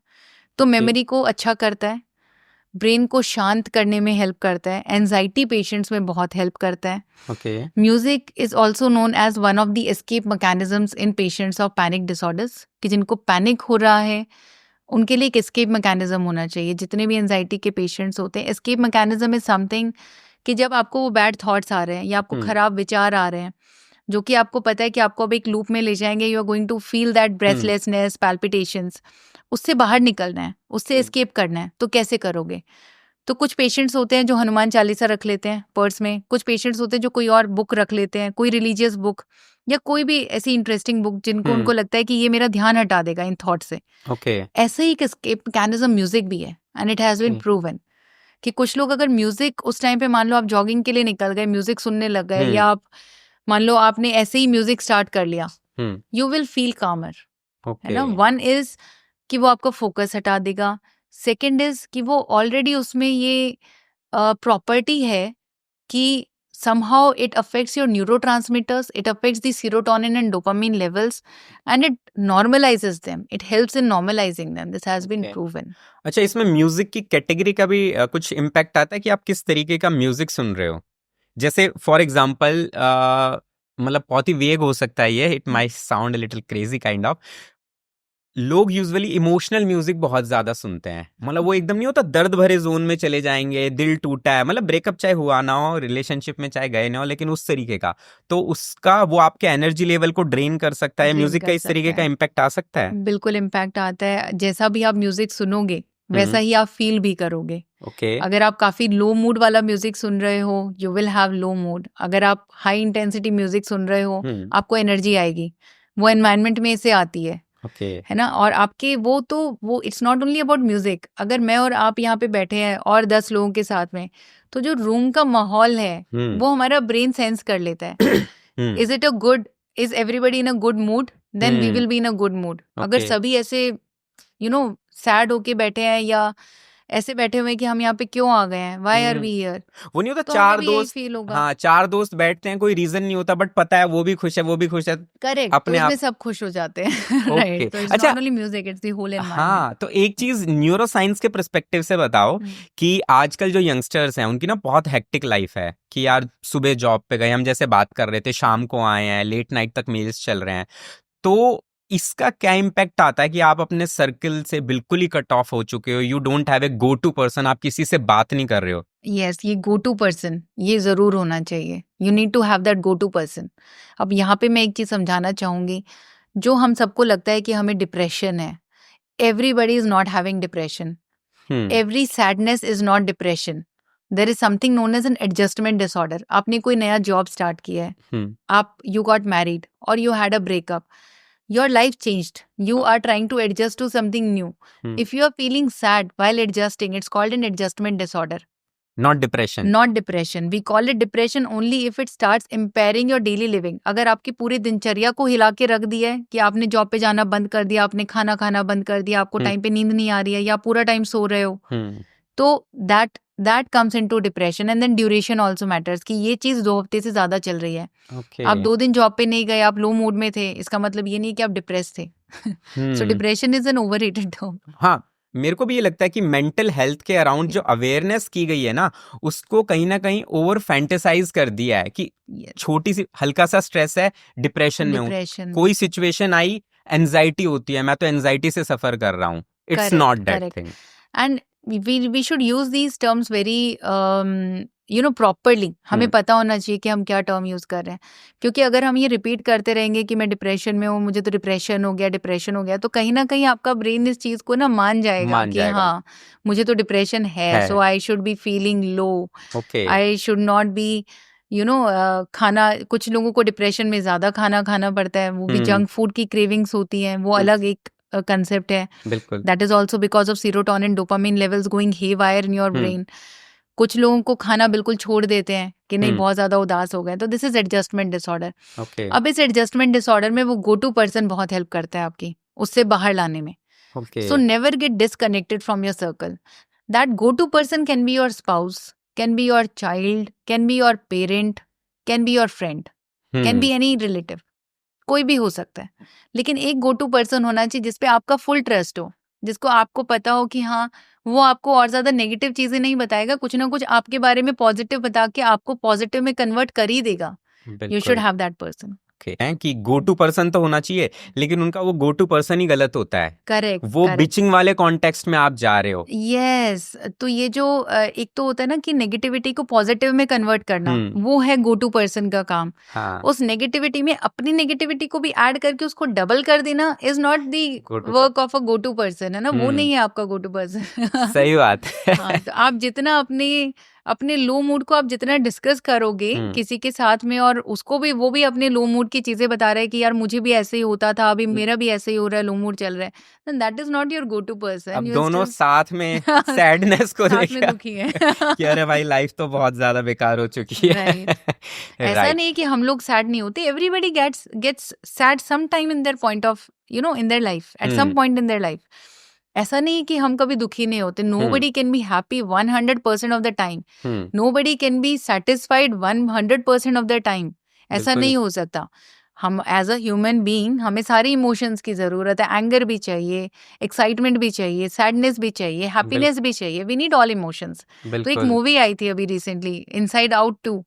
तो मेमोरी को अच्छा करता है, ब्रेन को शांत करने में हेल्प करता है, एंजाइटी पेशेंट्स में बहुत हेल्प करता है। Music is also known as one of the escape mechanisms in patients of panic disorders, कि जिनको पैनिक हो रहा है उनके लिए एक एस्केप मैकेनिज्म होना चाहिए। जितने भी एंजाइटी के पेशेंट्स होते हैं, एस्केप मैकेनिज्म इज समथिंग कि जब आपको वो बैड थॉट्स आ रहे हैं या आपको खराब विचार आ रहे हैं, जो कि आपको पता है कि आपको अब एक लूप में ले जाएंगे, you are going to feel that breathlessness, palpitations, उससे बाहर निकलना है, उससे एस्केप करना है, तो कैसे करोगे? तो कुछ पेशेंट्स होते हैं जो हनुमान चालीसा रख लेते हैं पर्स में, कुछ पेशेंट्स होते हैं जो कोई और बुक रख लेते हैं, कोई रिलीजियस बुक या कोई भी ऐसी इंटरेस्टिंग बुक जिनको उनको लगता है कि ये मेरा ध्यान हटा देगा इन थॉट से। ऐसे ही एक एस्केप मैकेनिज्म म्यूजिक भी है, and it has been proven कि कुछ लोग अगर म्यूजिक उस टाइम पे, मान लो आप जॉगिंग के लिए निकल गए, म्यूजिक सुनने लग गए, या आप मान लो आपने ऐसे ही म्यूजिक स्टार्ट कर लिया, यू विल फील कामर, है ना। वन इज कि वो आपका फोकस हटा देगा, सेकंड इज कि वो ऑलरेडी उसमें ये प्रॉपर्टी है कि somehow it affects your neurotransmitters, it affects the serotonin and dopamine levels, and it normalizes them, it helps in normalizing them. This has been proven. अच्छा, इसमें म्यूजिक की कैटेगरी का भी कुछ इम्पैक्ट आता है कि आप किस तरीके का म्यूजिक सुन रहे हो? जैसे फॉर एग्जांपल, मतलब बहुत ही वेग हो सकता है ये, it might sound a little crazy kind of, लोग यूजुअली इमोशनल म्यूजिक बहुत ज्यादा सुनते हैं, मतलब वो एकदम नहीं होता, दर्द भरे जोन में चले जाएंगे, दिल टूटा है, मतलब ब्रेकअप चाहे हुआ ना हो, रिलेशनशिप में चाहे गए ना हो, लेकिन उस तरीके का, तो उसका वो आपके एनर्जी लेवल को ड्रेन कर सकता है। म्यूजिक का इस तरीके का इम्पैक्ट आ सकता है? बिल्कुल इम्पैक्ट आता है। जैसा भी आप म्यूजिक सुनोगे वैसा ही आप फील भी करोगे। अगर आप काफी लो मूड वाला म्यूजिक सुन रहे हो, you will have low mood. अगर आप हाई इंटेंसिटी म्यूजिक सुन रहे हो, आपको एनर्जी आएगी, वो एनवायरनमेंट में से आती है, है ना। और आपके वो it's not only about music. अगर मैं और आप यहाँ पे बैठे हैं और 10 लोगों के साथ में, तो जो रूम का माहौल है वो हमारा ब्रेन सेंस कर लेता है। Is everybody in a good mood, then we will be in a good mood. अगर सभी ऐसे सैड होके बैठे हैं या ऐसे बैठे हुए कि हम यहाँ पे क्यों आ गए हैं, व्हाई आर वी हियर, वो नहीं होता, तो चार दोस्त फील होगा। हाँ, 4 दोस्त बैठते हैं, कोई रीजन नहीं होता, बट पता है वो भी खुश है, वो भी खुश है, करेक्ट, अपने आप सब खुश हो जाते हैं। राइट, तो it's not only music, it's the whole environment. हाँ, तो एक चीज न्यूरो साइंस के पर्सपेक्टिव से बताओ कि आजकल जो यंगस्टर्स हैं उनकी ना बहुत हेक्टिक लाइफ है कि यार सुबह जॉब पे गए, हम जैसे बात कर रहे थे, शाम को आए हैं, लेट नाइट तक मेल्स चल रहे हैं, तो इसका क्या इम्पैक्ट आता है कि आप अपने सर्कल से बिल्कुल ही कट ऑफ हो चुके हो, you don't have a go to person, आप किसी से बात नहीं कर रहे हो? यस, ये गो टू पर्सन ये जरूर होना चाहिए, you need to have that go to person. अब यहाँ पे मैं एक चीज समझाना चाहूंगी, जो हम सबको लगता है कि हमें डिप्रेशन है, everybody is not having depression, every sadness is not depression, there is something known as an adjustment disorder. आपने कोई नया जॉब स्टार्ट किया है, आप यू गॉट मैरिड और you had a breakup, your life changed. You are trying to adjust to something new. If you are feeling sad while adjusting, it's called an adjustment disorder. Not depression. Not depression. We call it depression only if it starts impairing your daily living. अगर आपकी पूरी दिनचर्या को हिला के रख दिया है कि आपने जॉब पे जाना बंद कर दिया, आपने खाना खाना बंद कर दिया, आपको टाइम पे नींद नहीं आ रही है या पूरा टाइम सो रहे हो, तो that comes into depression. And then duration also matters कि ये चीज 2 हफ्ते से ज्यादा चल रही है. आप 2 दिन जॉब पे नहीं गए, आप लो मूड में थे, इसका मतलब ये नहीं कि आप डिप्रेस थे. So depression is an overrated term. हाँ, मेरे को भी ये लगता है कि मेंटल हेल्थ के अराउंड जो अवेयरनेस की गई है ना, उसको कहीं ना कहीं ओवर फैंटेसाइज कर दिया है कि छोटी सी हल्का सा स्ट्रेस है, डिप्रेशन में हूँ, कोई सिचुएशन आई, एंजाइटी होती है, मैं तो एंजाइटी से सफर कर रहा हूँ. It's not that thing. And we should use these terms very properly. हमें पता होना चाहिए कि हम क्या टर्म यूज कर रहे हैं, क्योंकि अगर हम ये रिपीट करते रहेंगे कि मैं डिप्रेशन में हूँ, मुझे तो डिप्रेशन हो गया, तो कहीं ना कहीं आपका ब्रेन इस चीज को ना मान जाएगा कि हाँ मुझे तो डिप्रेशन है, so I should be feeling low, I should not be खाना. कुछ लोगों को डिप्रेशन में ज्यादा खाना खाना पड़ता है, वो भी जंक फूड की क्रेविंग्स होती हैं, वो अलग एक कंसेप्ट है. That is also because of serotonin dopamine levels going haywire in your brain. कुछ लोगों को खाना बिल्कुल छोड़ देते हैं कि नहीं बहुत ज्यादा उदास हो गए, तो दिस इज एडजस्टमेंट डिसऑर्डर. अब इस एडजस्टमेंट डिसऑर्डर में वो गो टू पर्सन बहुत हेल्प करता है आपकी उससे बाहर लाने में. So never get disconnected from your circle. That go to person can be your spouse, can be your child, can be your parent, can be your friend, can be any relative, कोई भी हो सकता है. लेकिन एक गो to person होना चाहिए जिसपे आपका फुल ट्रस्ट हो, जिसको आपको पता हो कि हाँ वो आपको और ज्यादा नेगेटिव चीजें नहीं बताएगा, कुछ ना कुछ आपके बारे में पॉजिटिव बता के आपको पॉजिटिव में कन्वर्ट कर ही देगा. You should have that person. कि गो टू पर्सन तो होना चाहिए, लेकिन उनका वो गो टू पर्सन ही गलत होता है. करेक्ट. वो बिचिंग वाले कॉन्टेक्स्ट में आप जा रहे हो. यस. तो ये जो एक तो होता है ना कि नेगेटिविटी को पॉजिटिव में कन्वर्ट करना, वो है गो टू पर्सन का काम. उस नेगेटिविटी में अपनी नेगेटिविटी को भी ऐड करके उसको डबल कर देना is not the work of a go to person, है ना. वो नहीं है आपका गो टू पर्सन. सही बात है. तो आप जितना अपने लो मूड को आप जितना डिस्कस करोगे किसी के साथ में, और उसको भी वो भी अपने लो मूड की चीजें बता रहे हैं कि यार मुझे भी ऐसे ही होता था, अभी मेरा भी ऐसे ही हो रहा है, लो मूड चल रहा है, then that is not your go to person. अब दोनों साथ में सैडनेस को लेकर दुखी है कि अरे भाई लाइफ तो बहुत ज्यादा बेकार हो चुकी है. ऐसा नहीं कि हम लोग सैड नहीं होते. Everybody gets sad some time in their point of in their life, at some point in their life. ऐसा नहीं कि हम कभी दुखी नहीं होते. Nobody can be happy 100% of the time. Nobody can be satisfied 100% of the time. ऐसा नहीं हो सकता. हम एज अ ह्यूमन बीइंग हमें सारे इमोशंस की जरूरत है. एंगर भी चाहिए, एक्साइटमेंट भी चाहिए, सैडनेस भी चाहिए, हैप्पीनेस भी चाहिए. We need all emotions. तो एक मूवी आई थी अभी recently, inside out 2.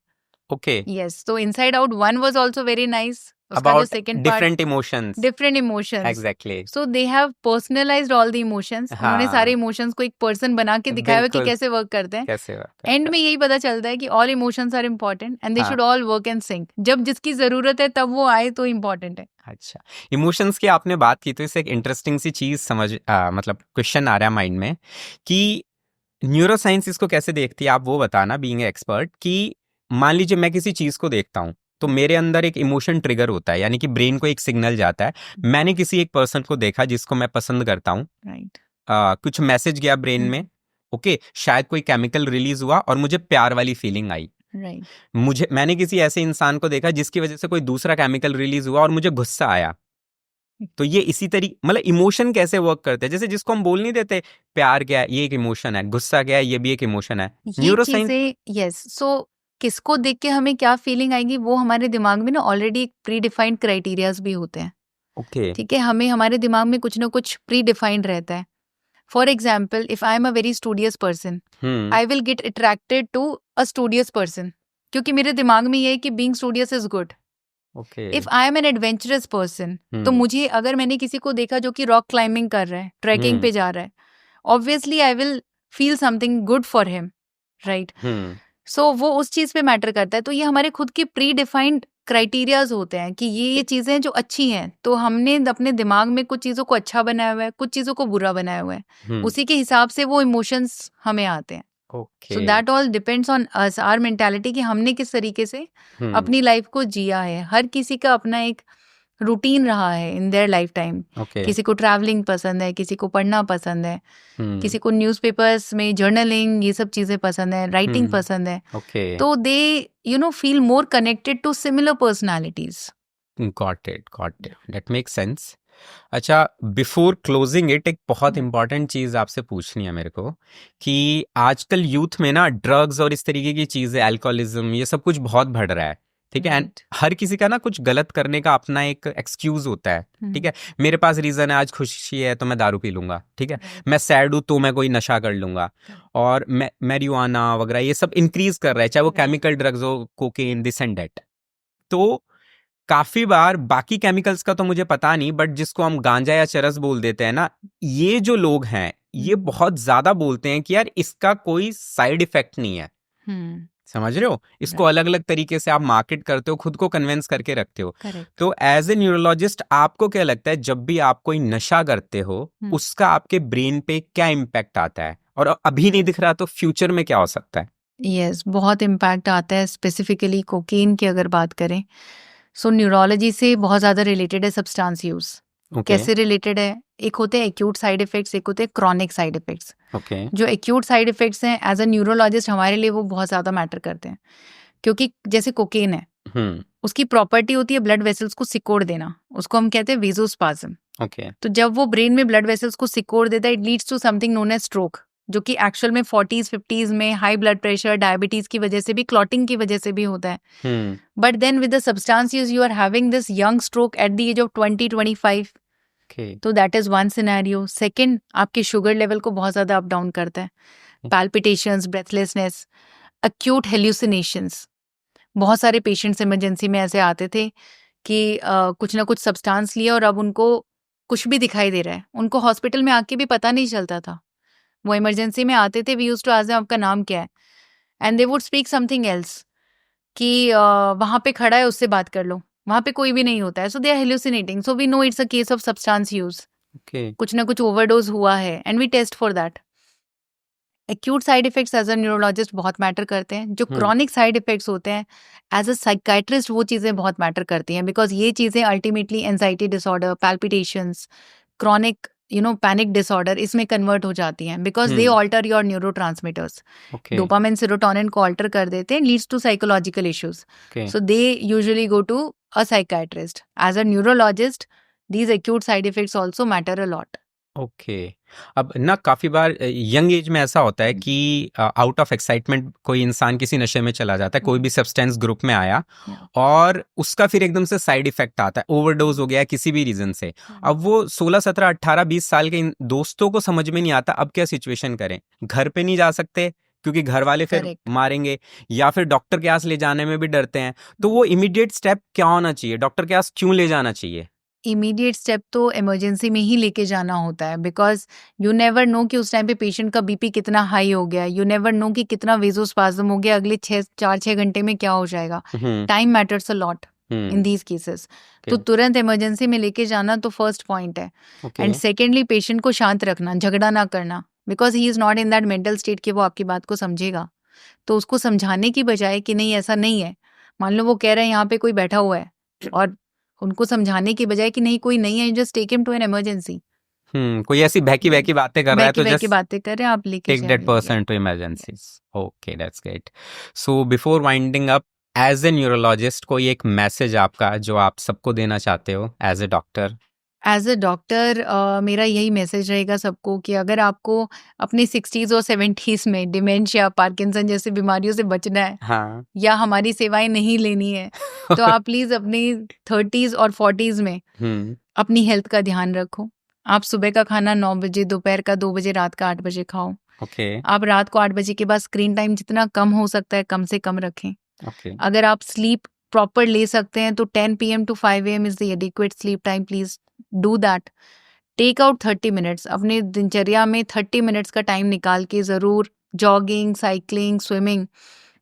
Okay. Yes. So Inside Out 1 was also very nice. About different emotions. Different emotions. Exactly. So they have personalized all the emotions. उन्होंने सारे emotions को एक person बना के दिखाया हुआ कि कैसे work करते हैं. कैसे work करते हैं. End में यही पता चलता है कि all emotions are important and they should all work in sync. जब जिसकी जरूरत है तब वो आए तो important है. अच्छा, इमोशंस की आपने बात की तो इससे एक इंटरेस्टिंग सी चीज मतलब क्वेश्चन आ रहा है माइंड में कि न्यूरोसाइंस इसको कैसे देखती है, आप वो बताना बीइंग एक्सपर्ट. कि मान लीजिए मैं किसी चीज को देखता हूँ तो मेरे अंदर एक इमोशन ट्रिगर होता है, यानी कि ब्रेन को एक सिग्नल जाता है. मैंने किसी एक पर्सन को देखा जिसको मैं पसंद करता हूँ, कुछ मैसेज गया ब्रेन में, ओके, शायद कोई केमिकल रिलीज हुआ और मुझे प्यार वाली फीलिंग आई. मैंने किसी ऐसे इंसान को देखा जिसकी वजह से कोई दूसरा केमिकल रिलीज हुआ और मुझे गुस्सा आया. तो ये इसी तरीके मतलब इमोशन कैसे वर्क करते हैं, जैसे जिसको हम बोल नहीं देते प्यार क्या है, ये एक इमोशन है, गुस्सा क्या है, ये भी एक इमोशन है. न्यूरोसाइंस. यस. सो किसको देख के हमें क्या फीलिंग आएगी वो हमारे दिमाग में ना ऑलरेडी एक प्री डिफाइंड क्राइटेरियाज भी होते हैं. ओके. ठीक है, हमें हमारे दिमाग में कुछ ना कुछ प्री डिफाइंड रहता है. For example, if I am a very studious person, I will get attracted to a studious person, क्योंकि मेरे दिमाग में ये है कि being studious is good. If I am an adventurous person, तो मुझे अगर मैंने किसी को देखा जो कि रॉक क्लाइंबिंग कर रहा है, ट्रैकिंग पे जा रहा है, obviously I will feel something good for him, right. So वो उस चीज पे मैटर करता है. तो ये हमारे खुद की प्री डिफाइंड क्राइटेरियाज होते हैं कि ये चीजें जो अच्छी हैं, तो हमने अपने दिमाग में कुछ चीजों को अच्छा बनाया हुआ है, कुछ चीजों को बुरा बनाया हुआ है. उसी के हिसाब से वो इमोशंस हमें आते हैं. So that all depends on us, our mentality, कि हमने किस तरीके से अपनी लाइफ को जिया है. हर किसी का अपना एक रूटीन रहा है इन देयर लाइफ टाइम। ओके। किसी को ट्रैवलिंग पसंद है, किसी को पढ़ना पसंद है, किसी को न्यूज़पेपर्स में जर्नलिंग ये सब चीज़ें पसंद है, राइटिंग पसंद है, ओके। तो they feel more connected to similar personalities. Got it, that makes sense. अच्छा, बिफोर क्लोजिंग इट, एक बहुत इंपॉर्टेंट चीज आपसे पूछनी है मेरे को कि आजकल यूथ में ना ड्रग्स और इस तरीके की चीजें, अल्कोहलिज्म, ये सब कुछ बहुत बढ़ रहा है, ठीक है। एंड हर किसी का ना कुछ गलत करने का अपना एक एक्सक्यूज होता है, ठीक है। मेरे पास रीजन है, आज खुशी है तो मैं दारू पी लूंगा, ठीक है। मैं सैड हूं तो मैं कोई नशा कर लूंगा, और मैरिजुआना वगैरह ये सब इंक्रीज कर रहा है, चाहे वो केमिकल ड्रग्स हो, कोकेन, दिस एंड दैट। तो काफी बार बाकी केमिकल्स का तो मुझे पता नहीं, बट जिसको हम गांजा या चरस बोल देते हैं ना, ये जो लोग हैं ये बहुत ज्यादा बोलते हैं कि यार इसका कोई साइड इफेक्ट नहीं है। समझ रहे हो, इसको अलग अलग तरीके से आप मार्केट करते हो, खुद को कन्विंस करके रखते हो। तो एज ए न्यूरोलॉजिस्ट आपको क्या लगता है, जब भी आप कोई नशा करते हो उसका आपके ब्रेन पे क्या इम्पैक्ट आता है, और अभी नहीं दिख रहा तो फ्यूचर में क्या हो सकता है? यस, बहुत इम्पैक्ट आता है। स्पेसिफिकली कोकेन की अगर बात करें, सो न्यूरोलॉजी से बहुत ज़्यादा रिलेटेड है सब्सटेंस यूज। कैसे रिलेटेड है? एक होते हैं एक्यूट साइड इफेक्ट्स, एक होते हैं क्रॉनिक साइड इफेक्ट्स। जो एक्यूट साइड इफेक्ट्स हैं, एज अ न्यूरोलॉजिस्ट हमारे लिए वो बहुत ज़्यादा मैटर करते हैं, क्योंकि जैसे कोकेन है, उसकी प्रॉपर्टी होती है ब्लड वेसल्स को सिकोड़ देना, उसको हम कहते हैं वेजोस्पाज्म। तो जब वो ब्रेन में ब्लड वेसल्स को सिकोड़ देता है, it leads to something known as stroke, जो कि एक्चुअल में 40s 50s में हाई ब्लड प्रेशर, डायबिटीज की वजह से भी, क्लॉटिंग की वजह से भी होता है। But then with the substance use you are having this young stroke at the age of 20-25। तो that is one scenario. Second, आपके शुगर लेवल को बहुत ज्यादा अप डाउन करता है, पैल्पिटेशंस, ब्रेथलेसनेस, एक्यूट हेल्यूसिनेशंस। बहुत सारे पेशेंट्स इमरजेंसी में ऐसे आते थे कि कुछ ना कुछ सब्सटेंस लिया और अब उनको कुछ भी दिखाई दे रहा है, उनको हॉस्पिटल में आके भी पता नहीं चलता था। वो इमरजेंसी में आते थे, we used to ask them आपका नाम क्या है, and they would speak something else, कि वहाँ पे खड़ा है उससे बात कर लो, वहाँ पे कोई भी नहीं होता है। So they are hallucinating, so we know it's a case of substance use. कुछ ना कुछ ओवरडोज हुआ है, and we test for that. Acute side effects as a neurologist बहुत मैटर करते हैं। जो क्रॉनिक साइड इफेक्ट्स होते हैं, एज अ साइकाइट्रिस्ट वो चीज़ें बहुत मैटर करती हैं, बिकॉज ये चीज़ें ultimately anxiety disorder, palpitations, chronic panic disorder, इसमें कन्वर्ट हो जाती हैं, because they alter your neurotransmitters. Dopamine, serotonin को ऑल्टर कर देते हैं, leads to psychological issues. So they usually go to a psychiatrist. As a neurologist, these acute side effects also matter a lot. Okay. अब ना काफी बार young age में ऐसा होता है कि आउट ऑफ एक्साइटमेंट कोई इंसान किसी नशे में चला जाता है, कोई भी सब्सटेंस ग्रुप में आया, और उसका फिर एकदम से साइड इफेक्ट आता है, ओवरडोज हो गया किसी भी रीजन से। अब वो 16, 17, 18, 20 साल के दोस्तों को समझ में नहीं आता अब क्या सिचुएशन करें। घर पे नहीं जा सकते क्योंकि घर वाले फिर मारेंगे, या फिर डॉक्टर के पास ले जाने में भी डरते हैं। तो वो इमीडिएट स्टेप क्या होना चाहिए, डॉक्टर के पास क्यों ले जाना चाहिए? इमीडिएट स्टेप तो इमरजेंसी में ही लेके जाना होता है, बिकॉज यू नेवर नो कि उस टाइम पे पेशेंट का बीपी कितना हाई हो गया, यू नेवर नो कि कितना वेजोस्पाज्म हो गया, अगले 4-6 घंटे में क्या हो जाएगा। Time matters a lot in these cases. तो तुरंत इमरजेंसी में लेके जाना तो फर्स्ट पॉइंट है। एंड सेकेंडली, पेशेंट को शांत रखना, झगड़ा ना करना, because he is not in that mental state कि वो आपकी बात को समझेगा। तो उसको समझाने की बजाय कि नहीं ऐसा नहीं है, मान लो वो कह रहे हैं यहाँ पे कोई बैठा हुआ है, और उनको समझाने की बजाय कि नहीं कोई नहीं है, just take him to an emergency. कोई ऐसी बहकी बातें कर रहा है तो जस्ट बातें कर रहे हैं, आप लेके take that person to emergency. Okay, that's great. So before winding up, as a neurologist कोई एक मैसेज आपका जो आप सबको देना चाहते हो as a doctor? As a doctor मेरा यही मैसेज रहेगा सबको कि अगर आपको अपनी 60s और 70s में डिमेंशिया, पार्किंसन जैसी बीमारियों से बचना है, या हमारी सेवाएं नहीं लेनी है, तो आप प्लीज अपनी 30s और 40s में अपनी हेल्थ का ध्यान रखो। आप सुबह का खाना 9 बजे, दोपहर का 2 बजे, रात का 8 बजे खाओ। आप रात को 8 बजे के बाद स्क्रीन टाइम जितना कम हो सकता है कम से कम रखें। अगर आप स्लीप प्रॉपर ले सकते हैं तो 10 PM to 5 AM is the adequate sleep time, please do that. Take out 30 minutes अपने दिनचर्या में, 30 मिनट्स का टाइम निकाल के जरूर जॉगिंग, साइकिलिंग, स्विमिंग,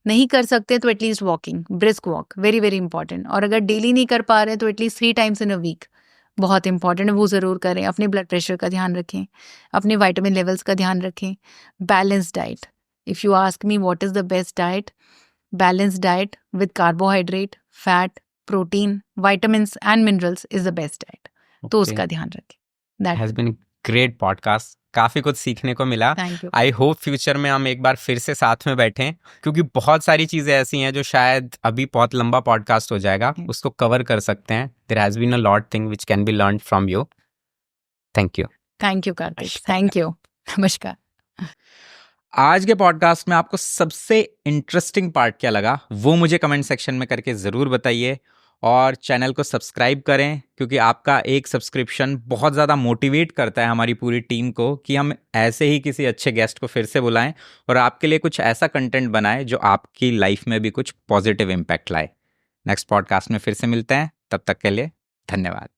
नहीं कर सकते तो at least walking, brisk walk, very very important. और अगर डेली नहीं कर पा रहे तो at least 3 times in a week बहुत इंपॉर्टेंट है, वो ज़रूर करें। अपने ब्लड प्रेशर का ध्यान रखें, अपने विटामिन लेवल्स का ध्यान रखें। Balance diet, if you ask me what is the best diet, balance diet with carbohydrate, fat, protein, vitamins and minerals is the best diet. तो Okay. उसका ध्यान रखें. That has been great podcast, काफी कुछ सीखने को मिला. thank you. I hope future में हम एक बार फिर से साथ में बैठें, क्योंकि बहुत सारी चीजें ऐसी हैं जो शायद अभी बहुत लंबा पॉडकास्ट हो जाएगा, उसको कवर कर सकते हैं. There has been a lot thing which can be learn from you. Thank you. Thank you, Karthik. Thank you. नमस्कार. आज के पॉडकास्ट में आपको सबसे इंटरेस्टिंग पार्ट क्या लगा वो मुझे कमेंट सेक्शन में करके ज़रूर बताइए, और चैनल को सब्सक्राइब करें, क्योंकि आपका एक सब्सक्रिप्शन बहुत ज़्यादा मोटिवेट करता है हमारी पूरी टीम को कि हम ऐसे ही किसी अच्छे गेस्ट को फिर से बुलाएं और आपके लिए कुछ ऐसा कंटेंट बनाएं जो आपकी लाइफ में भी कुछ पॉजिटिव इम्पैक्ट लाए. नेक्स्ट पॉडकास्ट में फिर से मिलते हैं, तब तक के लिए धन्यवाद.